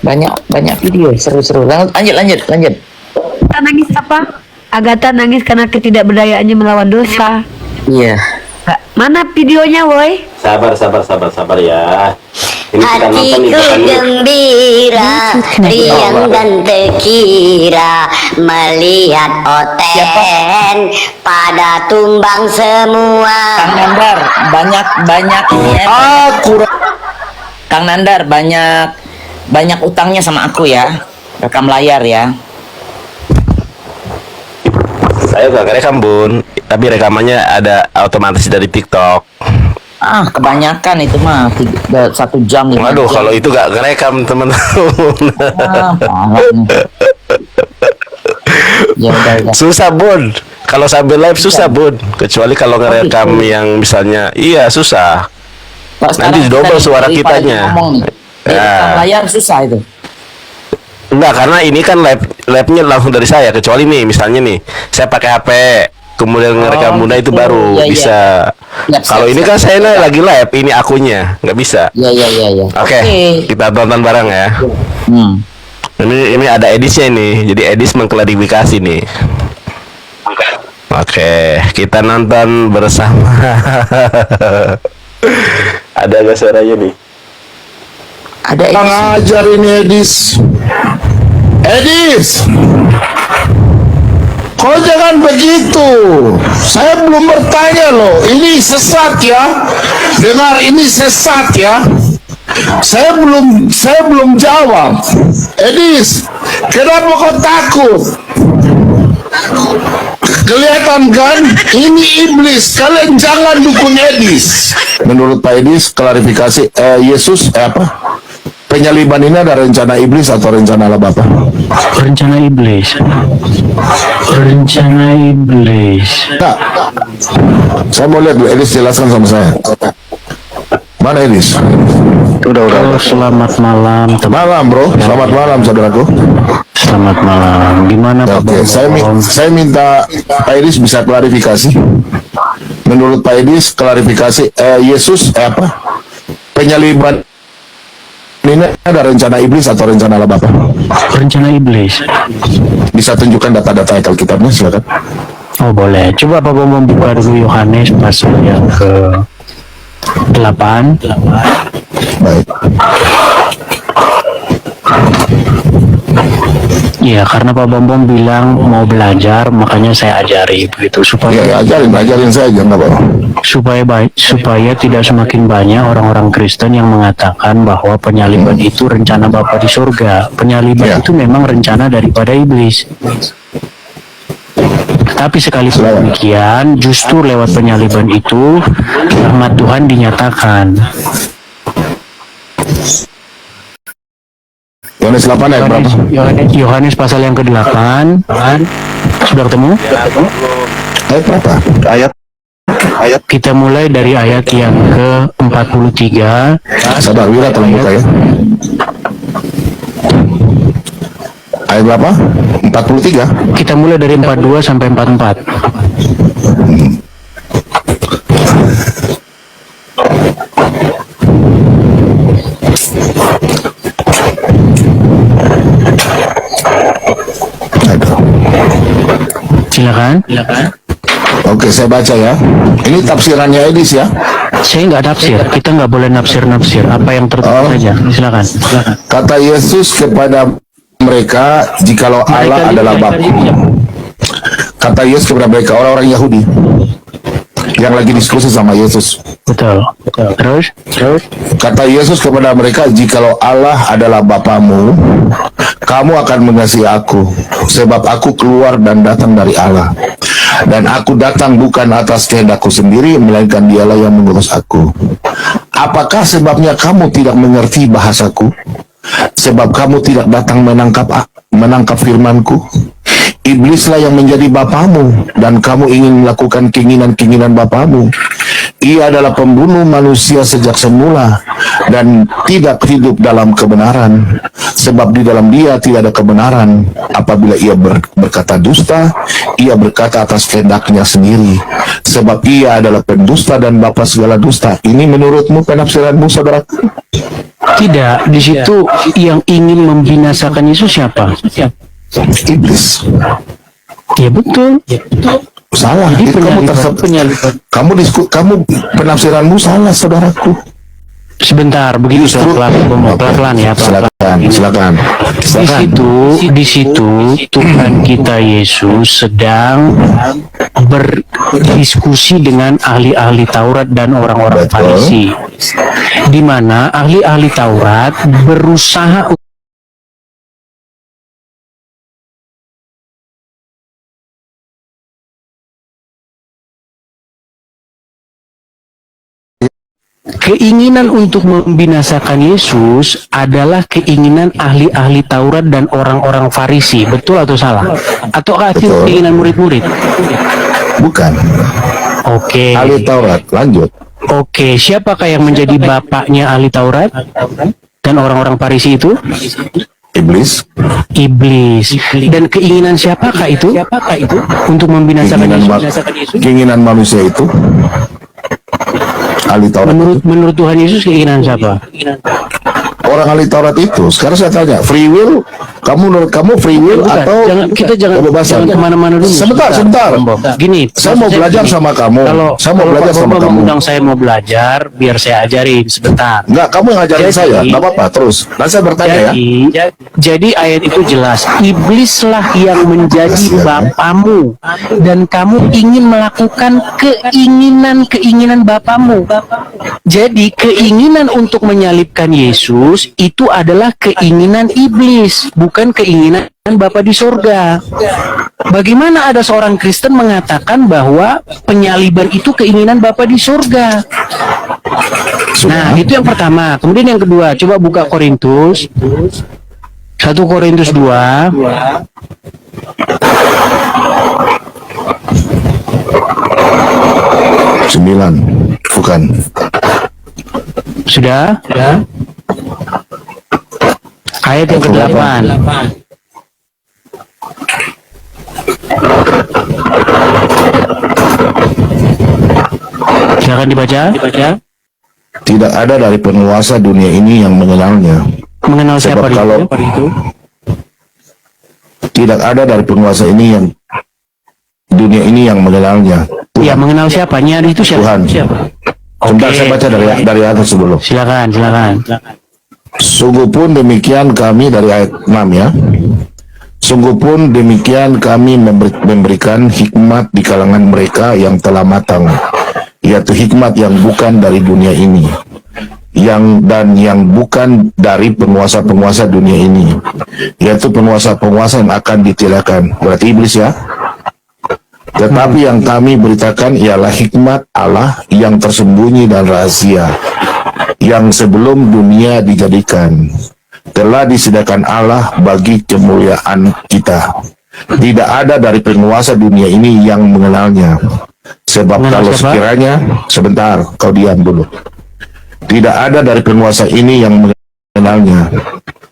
Banyak video seru-seru. Lanjut. Agatha nangis apa? Agatha nangis karena ketidakberdayaannya melawan dosa. Iya. Mana videonya, woi? Sabar ya. Ini kita nonton nih, Hatiku gembira, riang dan terkira melihat Oten pada tumbang semua. Kang Nandar banyak ini ya. Kang Nandar banyak utangnya sama aku ya. Rekam layar ya. Saya gak rekam Bun, tapi rekamannya ada otomatis dari TikTok. Kebanyakan itu mah 1 jam. Waduh, kalau itu gak ngerekam teman-teman. Ya udah. Susah Bun, kalau sambil live susah Bun, kecuali kalau ngerekam yang misalnya, iya susah. Nanti double suara kitanya. Rekam layar susah itu. Enggak, karena ini kan live-nya langsung dari saya, kecuali nih misalnya nih saya pakai HP kemudian ngerekam Bunda itu baru bisa. Kalau ini kan saya lagi live, ini akunnya nggak bisa. Iya. Oke, kita tonton bareng ya. Ini ada edisnya nih, jadi edis mengklarifikasi nih. Oke, kita nonton bersama. Ada nggak suaranya nih? Ada Ajar ini Edis. Kau jangan begitu. Saya belum bertanya loh. Ini sesat ya. Dengar, ini sesat ya. Saya belum jawab. Edis, kenapa kau takut? Kelihatan kan? Ini iblis. Kalian jangan dukung Edis. Menurut Pak Edis, klarifikasi Yesus apa? Penyaliban ini ada rencana iblis atau rencana Allah Bapa? Rencana iblis. Nah, saya mau lihat dulu. Edis jelaskan sama saya. Mana Edis? Udah. Selamat malam. Malam bro. Selamat malam saudaraku. Selamat malam. Gimana Pak? Oke, saya minta Pak Edis bisa klarifikasi. Menurut Pak Edis, klarifikasi Yesus apa? Penyaliban ini ada rencana iblis atau rencana Allah Bapa? Rencana iblis. Bisa tunjukkan data-data Alkitabnya, silakan. Oh boleh. Coba Pak Bom buka dulu Yohanes pasal yang ke 8. Baik. Iya, karena Pak Bom bilang mau belajar, makanya saya ajari begitu supaya ajarin saya aja nggak apa-apa. Supaya tidak semakin banyak orang-orang Kristen yang mengatakan bahwa penyaliban itu rencana Bapa di surga. Penyaliban itu memang rencana daripada iblis. Tetapi sekalipun demikian, justru lewat penyaliban itu rahmat Tuhan dinyatakan. Yohanes 8 ayat berapa? Yohanes pasal yang ke-8. Sudah ketemu? Ayat berapa? Ayat kita mulai dari ayat yang ke-43. Sabar, Wira tolong buka ya. Ayat berapa? 43. Kita mulai dari 42 sampai 44. Silakan. Oke, saya baca ya. Ini tafsirannya Edis ya. Saya nggak nafsir. Kita nggak boleh nafsir. Apa yang tertulis saja. Silakan. Kata Yesus kepada mereka, jikalau Allah adalah Bapa. Kata Yesus kepada mereka, orang-orang Yahudi yang lagi diskusi sama Yesus. Betul. Terus Kata Yesus kepada mereka, jikalau Allah adalah Bapamu, kamu akan mengasihi aku, sebab aku keluar dan datang dari Allah. Dan aku datang bukan atas kehendakku sendiri, melainkan Dialah yang mengurus aku. Apakah sebabnya kamu tidak mengerti bahasaku? Sebab kamu tidak datang menangkap firmanku. Iblislah yang menjadi bapamu, dan kamu ingin melakukan keinginan-keinginan bapamu. Ia adalah pembunuh manusia sejak semula, dan tidak hidup dalam kebenaran. Sebab di dalam dia tidak ada kebenaran. Apabila ia berkata dusta, ia berkata atas kehendaknya sendiri. Sebab ia adalah pendusta dan bapa segala dusta. Ini menurutmu penafsiranmu, saudara? tidak, di situ yang ingin membinasakan Yesus siapa? Iblis. Ya betul. Salah. Jadi kamu penafsiranmu salah, saudaraku. Sebentar, begitu pelan-pelan ya. Silakan. Di situ Tuhan kita Yesus sedang berdiskusi dengan ahli-ahli Taurat dan orang-orang Farisi, di mana ahli-ahli Taurat berusaha keinginan untuk membinasakan Yesus adalah keinginan ahli-ahli Taurat dan orang-orang Farisi. Betul atau salah? Atau keinginan murid-murid? Bukan. Oke. Ahli Taurat, lanjut. Oke, siapakah yang menjadi bapaknya ahli Taurat dan orang-orang Farisi itu? Iblis. Dan keinginan siapakah itu? Untuk membinasakan Yesus? Keinginan manusia itu. Ahli Taurat. Menurut Tuhan Yesus keinginan siapa? Orang ahli Taurat itu. Sekarang saya tanya, free will? Menurut kamu free will atau kita jangan kemana-mana dulu. Sebentar. Gini, saya mau belajar sama kamu. Saya mau belajar sama kamu. Undang saya mau belajar, biar saya ajarin sebentar. Enggak, kamu yang ngajarin saya. Enggak apa-apa, terus. Nanti saya bertanya ya. Jadi ayat itu jelas. Iblislah yang menjadi bapamu, dan kamu ingin melakukan keinginan bapamu. Jadi keinginan untuk menyalibkan Yesus itu adalah keinginan iblis, bukan keinginan Bapa di surga. Bagaimana ada seorang Kristen mengatakan bahwa penyaliban itu keinginan Bapa di surga? Nah, itu yang pertama. Kemudian yang kedua, coba buka Korintus 1 Korintus 2 9. Bukan. Sudah? Ayat yang ke-8. Silakan dibaca. Tidak ada dari penguasa dunia ini yang mengenalnya. Mengenal siapa itu? Tidak ada dari penguasa ini yang dunia ini yang mengenalnya. Tuhan. Ya, mengenal siapanya itu siapa? Tuhan. Sebentar, saya baca dari atas dulu. Silakan. Sungguh pun demikian kami dari ayat 6 ya. Sungguh pun demikian kami memberikan hikmat di kalangan mereka yang telah matang, yaitu hikmat yang bukan dari dunia ini, yang bukan dari penguasa-penguasa dunia ini, yaitu penguasa-penguasa yang akan ditiadakan. Berarti iblis ya. Tetapi yang kami beritakan ialah hikmat Allah yang tersembunyi dan rahasia, yang sebelum dunia dijadikan, telah disediakan Allah bagi kemuliaan kita. Tidak ada dari penguasa dunia ini yang mengenalnya. Sebab kalau sekiranya, sebentar, kau diam dulu. Tidak ada dari penguasa ini yang mengenalnya.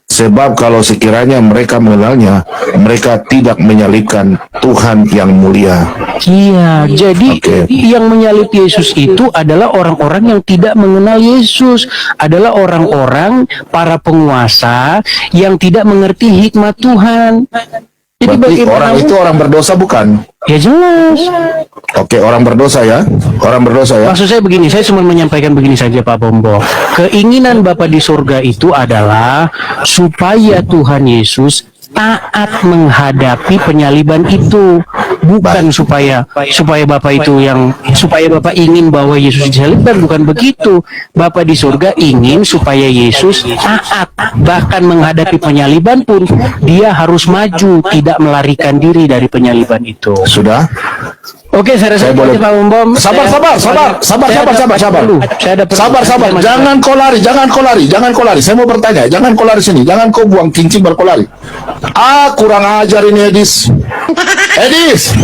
Sebab kalau sekiranya mereka mengenalnya, mereka tidak menyalibkan Tuhan yang mulia. Iya, jadi yang menyalib Yesus itu adalah orang-orang yang tidak mengenal Yesus, adalah orang-orang para penguasa yang tidak mengerti hikmat Tuhan. Jadi berarti orang itu orang berdosa bukan? Ya jelas. Oke, orang berdosa ya. Orang berdosa ya. Maksud saya begini, saya cuma menyampaikan begini saja Pak Bombo. Keinginan Bapa di surga itu adalah supaya Tuhan Yesus taat menghadapi penyaliban itu. bukan supaya Bapak itu supaya Bapak ingin bahwa Yesus disalibkan, bukan begitu. Bapak di surga ingin supaya Yesus taat, bahkan menghadapi penyaliban pun dia harus maju, tidak melarikan diri dari penyaliban itu. Sudah? Oke, saya rasa boleh. Pak Bom. Sabar. Jangan kau lari. Saya mau bertanya, jangan kau lari sini, jangan kau buang kincing baru kau lari. Kurang ajar ini Edis. Edis,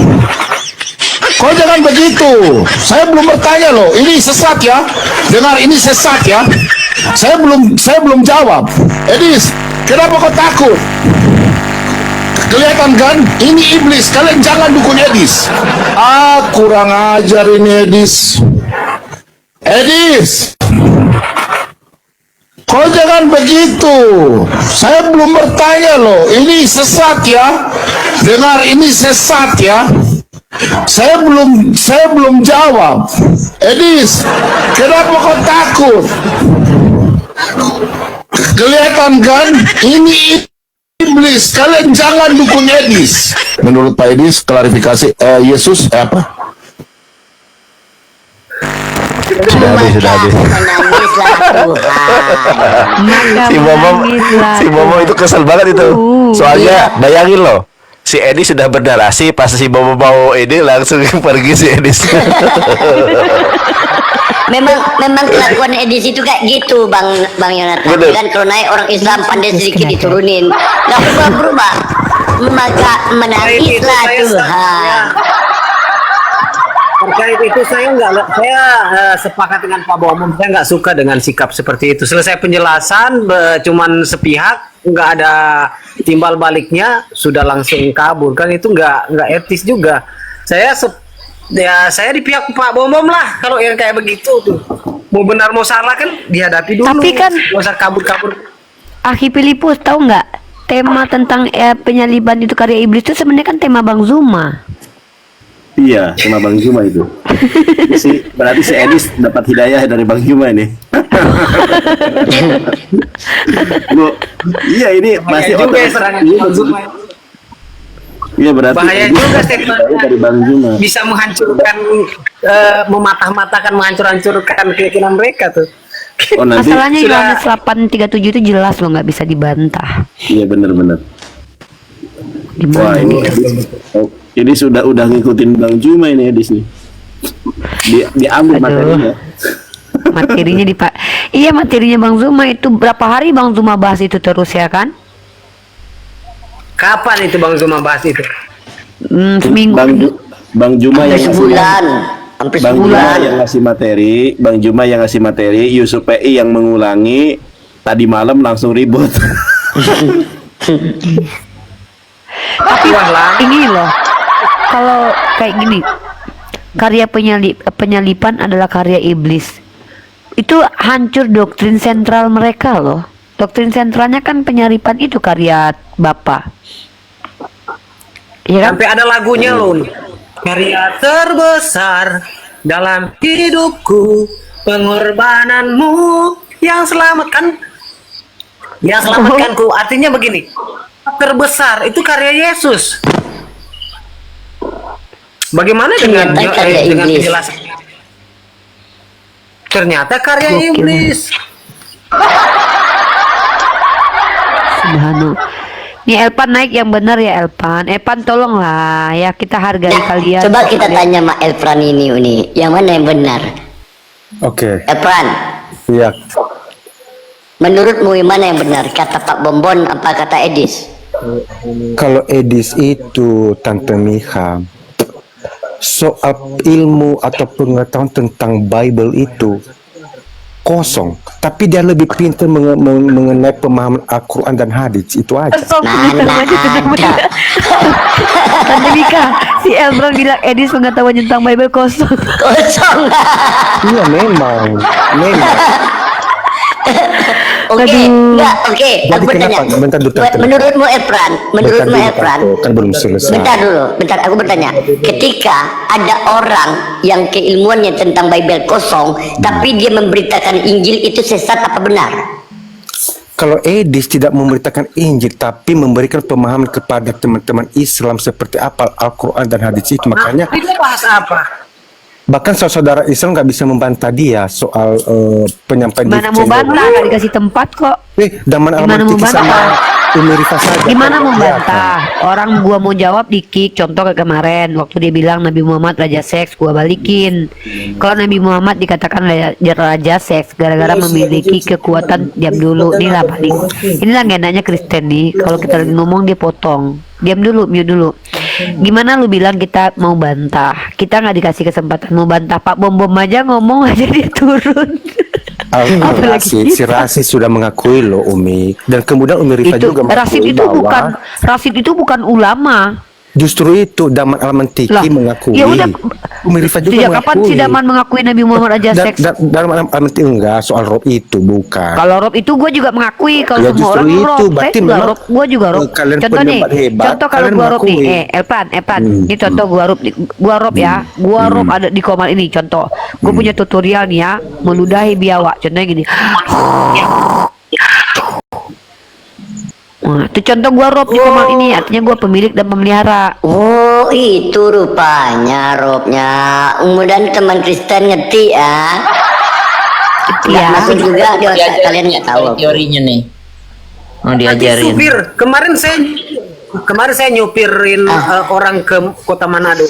kau jangan begitu. Saya belum bertanya loh. Ini sesat ya. Dengar, ini sesat ya. Saya belum jawab. Edis, kenapa kau takut? Kelihatan kan? Ini iblis. Kalian jangan dukung Edis. Kurang ajar ini Edis. Edis, kau jangan begitu. Saya belum bertanya loh. Ini sesat ya. Dengar, ini sesat ya. Saya belum jawab. Edis, kenapa kau takut? Kelihatan kan? Ini iblis. Kalian jangan dukung Edis. Menurut Pak Edis, klarifikasi Yesus apa? Sudah habis. Si Bobo itu kesel banget itu. Soalnya bayangin loh, si Edi sudah bernarasi, pas si Bobo mau ini langsung pergi si Edis. memang kelakuan Edis itu kayak gitu, Bang Yonatan. Kan kalau naik orang Islam pandai sedikit diturunin, nggak berubah. Maka menangislah Tuhan. Terkait itu saya sepakat dengan Pak Bomom. Saya nggak suka dengan sikap seperti itu. Selesai penjelasan cuman sepihak, nggak ada timbal baliknya, sudah langsung kabur, kan itu nggak etis juga. Saya di pihak Pak Bomom lah kalau yang kayak begitu tuh. Mau benar mau salah kan dihadapi dulu. Tapi kan nggak usah kabur-kabur. Akhi Filipus, tahu nggak tema tentang penyaliban itu karya iblis itu sebenarnya kan tema Bang Zuma. Iya, sama Bang Juma itu. Berarti si Edis dapat hidayah dari Bang Juma ini. Bu, iya ini masih otak. Iya berarti. Bahaya juga statementnya dari Bang Juma. Bisa menghancurkan, mematah-matahkan, menghancur-hancurkan keyakinan mereka tuh. Masalahnya Yohanes 8:37 itu jelas loh, nggak bisa dibantah. Iya benar-benar. Wah ini sudah ngikutin Bang Juma ini Edis nih. Diambil materinya. Materinya iya, materinya Bang Zuma itu berapa hari Bang Zuma bahas itu terus ya kan? Kapan itu Bang Zuma bahas itu? Seminggu. Bang Juma yang sebulan. Bang Juma yang ngasih materi, Bang Juma yang ngasih materi, Yusuf PI yang mengulangi. Tadi malam langsung ribut. Tapi ini loh, kalau kayak gini, karya penyalipan adalah karya iblis. Itu hancur doktrin sentral mereka loh. Doktrin sentralnya kan penyalipan itu karya Bapa. Ya kan? Sampai ada lagunya loh. Karya terbesar dalam hidupku, pengorbananmu yang selamatkanku. Artinya begini, terbesar itu karya Yesus. Bagaimana dengan penjelasan? Ternyata karya iblis. Subhanallah. Nih Elpan naik yang benar ya Elpan. Elpan tolonglah ya, kita hargai kalian. Coba kita tanya Mak Elfran ini, yang mana yang benar? Oke. Elfran. Iya. Menurutmu yang mana yang benar? Kata Pak Bombon apa kata Edis? Kalau Edis itu Tante Miha, soal ilmu atau pengetahuan tentang Bible itu kosong, tapi dia lebih pintar mengenai pemahaman Al-Quran dan hadis, itu aja. Tante Mika, si Elbron bilang Edis pengetahuan tentang Bible kosong. Iya memang. Oke. Aku bertanya. Menurutmu Efran, kan belum selesai. Bentar, aku bertanya. Ketika ada orang yang keilmuannya tentang Bible kosong, tapi dia memberitakan Injil, itu sesat apa benar? Kalau Edis tidak memberitakan Injil tapi memberikan pemahaman kepada teman-teman Islam seperti apa Al-Quran dan hadis itu, makanya Itu bahas apa? bahkan saudara Islam nggak bisa membantah dia soal penyampaian Gimana mau bantah? Gak dikasih tempat kok. Daman Gimana mau Al-Mantiki sama bantah? Umi Rifa saja. Gimana mau Iya, bantah? Orang gua mau jawab dikik. Contoh kayak kemarin waktu dia bilang Nabi Muhammad raja seks, gua balikin. Kalau Nabi Muhammad dikatakan raja seks gara-gara memiliki kekuatan, diam dulu. Inilah paling. Inilah gendanya Kristen nih. Kalau kita lagi ngomong dia potong. Diam dulu, mute dulu. Gimana lu bilang kita mau bantah? Kita nggak dikasih kesempatan mau bantah. Pak Bom Bom aja ngomong aja dia turun. Rasid, si Rasid sudah mengakui loh Umi, dan kemudian Umi Rifa Itu juga Rasid mengakui Rasid itu bukan ulama. justru itu Daman Al-Mantiki Lah, mengakui. ya udah, Umi Rifa juga sejak mengakui. kapan si Daman mengakui Nabi Muhammad raja seks? Daman Al-Mantiki enggak, soal rob itu bukan. Kalau rob itu gue juga mengakui. Kalau Ya, semua justru orang itu, rob, saya berarti juga memang, rob, gue juga rob. kalian Contoh nih, pendapat hebat, contoh kalau kalian gue rob nih, mengakui. Epan, ini contoh gue rob ya, gue rob ada di komal ini. Contoh, gue punya tutorial nih ya, meludahi biawak. Contohnya gini. Nah, itu contoh gua rob di komal ini, artinya gua pemilik dan pemelihara. Oh, itu rupanya robnya. Kemudian teman Kristen ngerti ya. Iya. Masuk juga di otak kalian nggak tahu. Teorinya nih. Mau Nanti diajarin. supir. Kemarin saya nyupirin orang ke Kota Manado.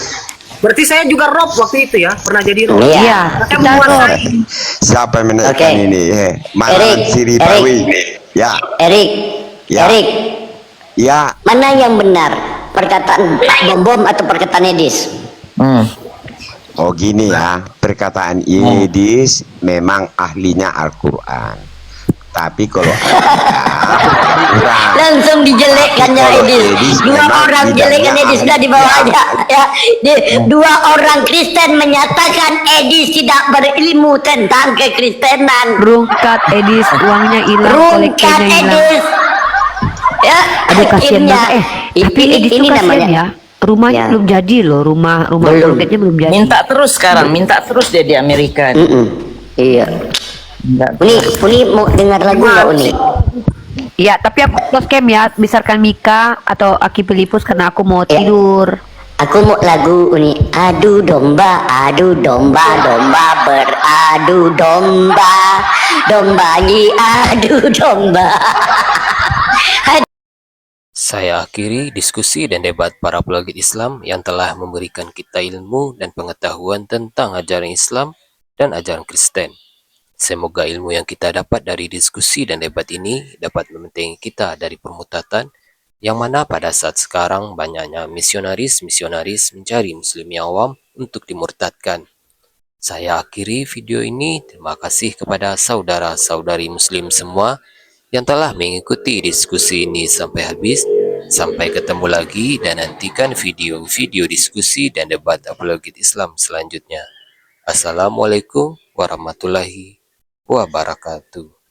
Berarti saya juga rob waktu itu ya, pernah jadi rob. Iya. Saya menguasai. Siapa yang menaikkan ini? Mana Siri Bawi? Ya. Erik. Ya. Erik. Ya. Mana yang benar? Perkataan Bom Bom atau perkataan Edis? Oh gini ya, perkataan Edis memang ahlinya Al-Quran. Tapi kalau Langsung dijelekkannya Edis. Dua orang jelekkan Edis sudah di bawah aja. Ya, dua orang Kristen menyatakan Edis tidak berilmu tentang kekristenan. Rungkat Edis, uangnya hilang, Rungkat koleksinya hilang. Edis. Ya, Aduh kasihan akhirnya. banget. Tapi Edis tuh kasihan ya. Rumahnya Ya. belum jadi loh, rumah targetnya belum jadi. Minta terus sekarang, minta terus dia di Amerika. Iya. Uni mau dengar lagu nggak Uni? Ya, tapi aku close cam ya, besarkan Mika atau Aki Pilipus karena aku mau tidur. Aku mau lagu Uni. Adu domba, domba beradu domba, domba adu domba. Saya akhiri diskusi dan debat para apologet Islam yang telah memberikan kita ilmu dan pengetahuan tentang ajaran Islam dan ajaran Kristen. Semoga ilmu yang kita dapat dari diskusi dan debat ini dapat membentengi kita dari permutatan yang mana pada saat sekarang banyaknya misionaris mencari muslim yang awam untuk dimurtadkan. Saya akhiri video ini. Terima kasih kepada saudara-saudari muslim semua yang telah mengikuti diskusi ini sampai habis. Sampai ketemu lagi dan nantikan video-video diskusi dan debat apologet Islam selanjutnya. Assalamualaikum warahmatullahi wabarakatuh.